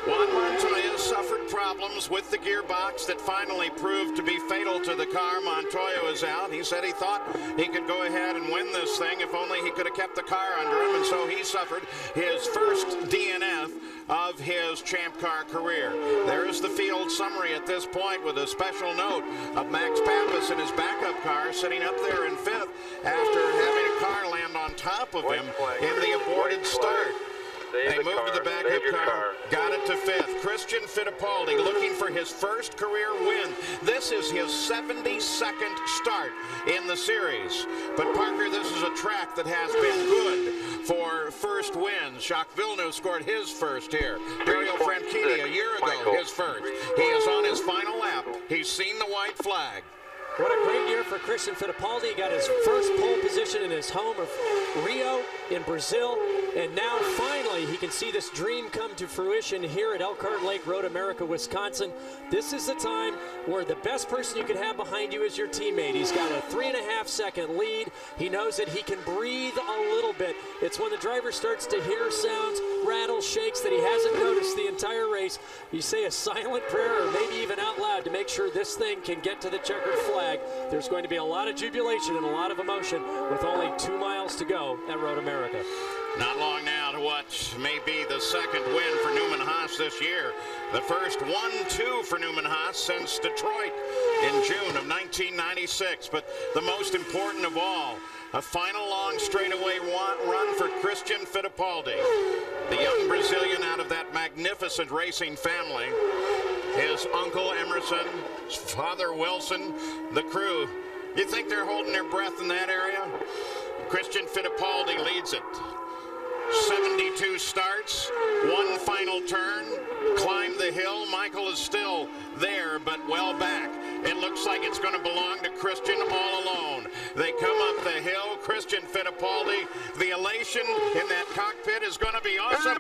Juan Montoya suffered problems with the gearbox that finally proved to be fatal to the car. Montoya is out. He said he thought he could go ahead and win this thing if only he could have kept the car under him, and so he suffered his first DNF of his Champ Car career. There is the field summary at this point with a special note of Max Pappas in his backup car sitting up there in 5th after having a car land on top of him in the aborted start. They moved to the backup car, got it to 5th. Christian Fittipaldi looking for his first career win. This is his 72nd start in the series. But Parker, this is a track that has been good for first wins. Jacques Villeneuve scored his first here. Dario Franchitti a year ago, his first. He is on his final lap. He's seen the white flag.
What a great year for Christian Fittipaldi. He got his first pole position in his home of Rio in Brazil. And now finally he can see this dream come to fruition here at Elkhart Lake Road America, Wisconsin. This is the time where the best person you can have behind you is your teammate. He's got a 3.5 second lead. He knows that he can breathe a little bit. It's when the driver starts to hear sounds, rattles, shakes that he hasn't noticed the entire race. You say a silent prayer or maybe even out loud to make sure this thing can get to the checkered flag. There's going to be a lot of jubilation and a lot of emotion with only 2 miles to go at Road America.
Not long now to what may be the second win for Newman Haas this year. The first 1-2 for Newman Haas since Detroit in June of 1996. But the most important of all, a final long straightaway run for Christian Fittipaldi. The young Brazilian out of that magnificent racing family. His uncle Emerson, his father Wilson, the crew. You think they're holding their breath in that area? Christian Fittipaldi leads it. 72 starts, 1 final turn, climb the hill. Michael is still there, but well back. It looks like it's going to belong to Christian all alone. They come up the hill. Christian Fittipaldi, the elation in that cockpit is going to be awesome.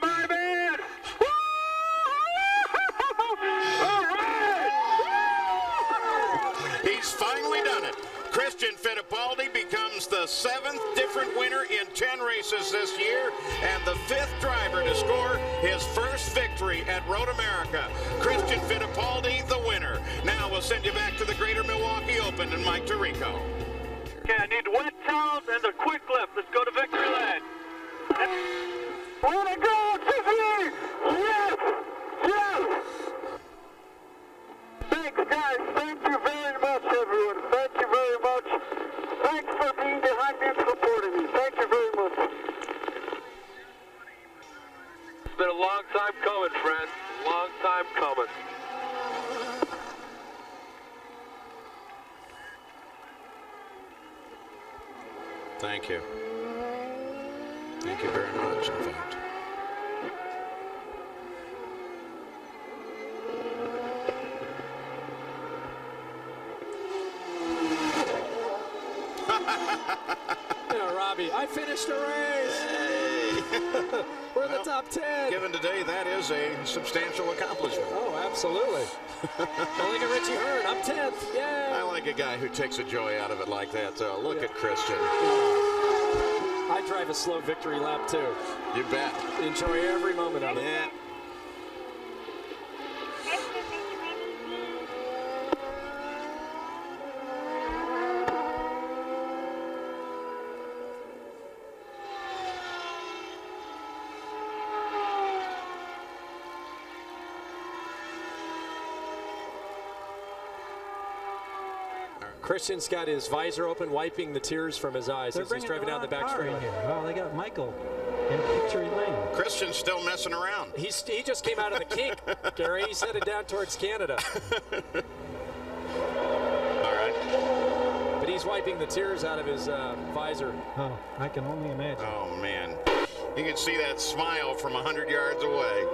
He's finally done it. Christian Fittipaldi becomes the 7th different winner in 10 races this year and the 5th driver to score his first victory at Road America. Christian Fittipaldi, the winner. Now we'll send you back to the Greater Milwaukee Open and Mike Tirico.
Okay, I need wet towels and a quick lift. Let's go to victory lane. Wanna go, Tiffany? Yes! Yes! Thanks, guys. Thank you very much, everyone. Thank you very much. Thanks for being behind me and supporting me. Thank you very much.
It's been a long time coming, friend. Long time coming.
Thank you. Thank you very much, in fact.
You know, Robbie, I finished a race.
Hey.
We're in the top 10.
Given today, that is a substantial accomplishment.
Oh, absolutely. I look at Richie Hearn. I'm 10th. Yay.
I like a guy who takes a joy out of it like that. So look at Christian.
I drive a slow victory lap, too.
You bet.
Enjoy every moment of it.
Yeah.
Christian's got his visor open, wiping the tears from his eyes as he's driving down the back straight.
Well, they got Michael in victory lane.
Christian's still messing around.
He just came out of the kink, Gary. He's headed down towards Canada.
All right.
But he's wiping the tears out of his visor.
Oh, I can only imagine.
Oh, man. You can see that smile from 100 yards away.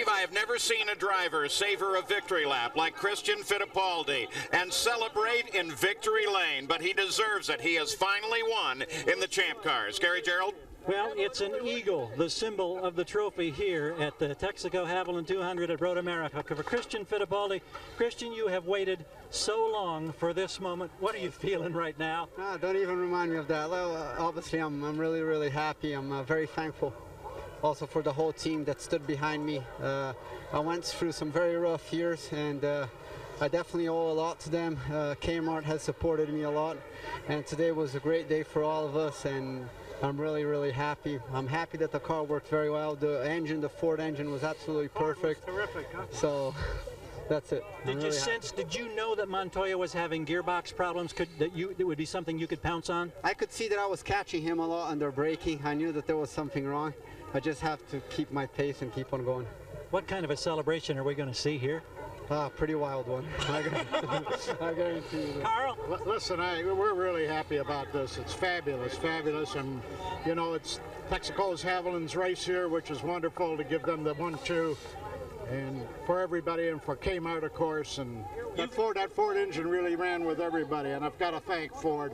Steve, I have never seen a driver savor a victory lap like Christian Fittipaldi and celebrate in victory lane, but he deserves it. He has finally won in the Champ Cars. Gary Gerald?
Well, it's an eagle, the symbol of the trophy here at the Texaco Havoline 200 at Road America. For Christian Fittipaldi, Christian, you have waited so long for this moment. What are you feeling right now?
Don't even remind me of that. Well, obviously, I'm really, really happy. I'm very thankful also for the whole team that stood behind me. I went through some very rough years, and I definitely owe a lot to them. Kmart has supported me a lot, and today was a great day for all of us, and I'm really, really happy. I'm happy that the car worked very well. The engine, the Ford engine, was absolutely perfect.
Terrific, huh?
So that's it.
Did you know that Montoya was having gearbox problems? That would be something you could pounce on?
I could see that I was catching him a lot under braking. I knew that there was something wrong. I just have to keep my pace and keep on going.
What kind of a celebration are we going to see here?
Pretty wild one. I guarantee you.
Carl? Listen, we're really happy about this. It's fabulous, and you know, it's Texaco's Haviline's race here, which is wonderful to give them the 1-2, and for everybody, and for Kmart, of course, and that Ford engine really ran with everybody, and I've got to thank Ford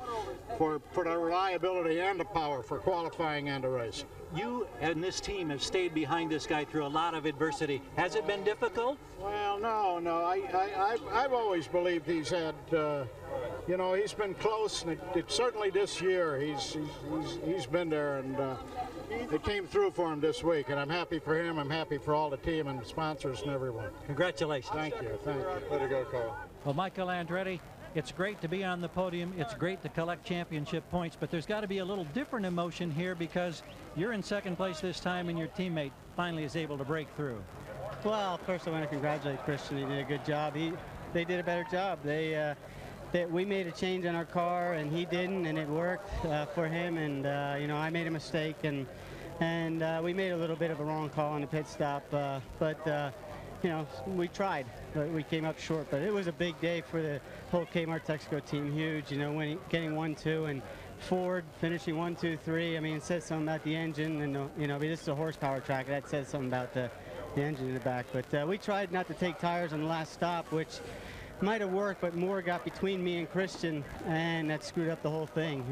for the reliability and the power for qualifying and the race.
You and this team have stayed behind this guy through a lot of adversity. Has it been difficult?
Well, no. I've always believed he's had, you know, he's been close, and certainly this year he's been there, and it came through for him this week, and I'm happy for him. I'm happy for all the team and the sponsors and everyone.
Congratulations.
Thank you.
Let it go, Carl.
Well, Michael Andretti, it's great to be on the podium. It's great to collect championship points, but there's got to be a little different emotion here because you're in second place this time and your teammate finally is able to break through.
Well, first I want to congratulate Christian. He did a good job. They did a better job. We made a change on our car and he didn't, and it worked for him. And you know, I made a mistake, and we made a little bit of a wrong call on the pit stop. But you know, we tried, but we came up short. But it was a big day for the whole Kmart Texaco team. Huge, you know, getting 1-2, and Ford finishing 1-2-3. I mean, it says something about the engine, and you know, I mean, this is a horsepower track. That says something about the engine in the back. But we tried not to take tires on the last stop, which might have worked, but more got between me and Christian, and that screwed up the whole thing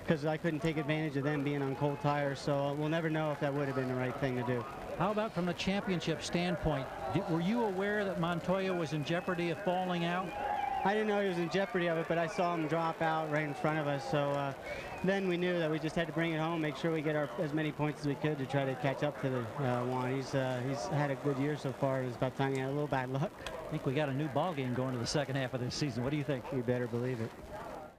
because I couldn't take advantage of them being on cold tires. So we'll never know if that would have been the right thing to do.
How about from the championship standpoint? Were you aware that Montoya was in jeopardy of falling out?
I didn't know he was in jeopardy of it, but I saw him drop out right in front of us. So then we knew that we just had to bring it home, make sure we get as many points as we could to try to catch up to the Juan. He's had a good year so far. It's about time he had a little bad luck.
I think we got a new ball game going to the second half of this season. What do you think?
You better believe it.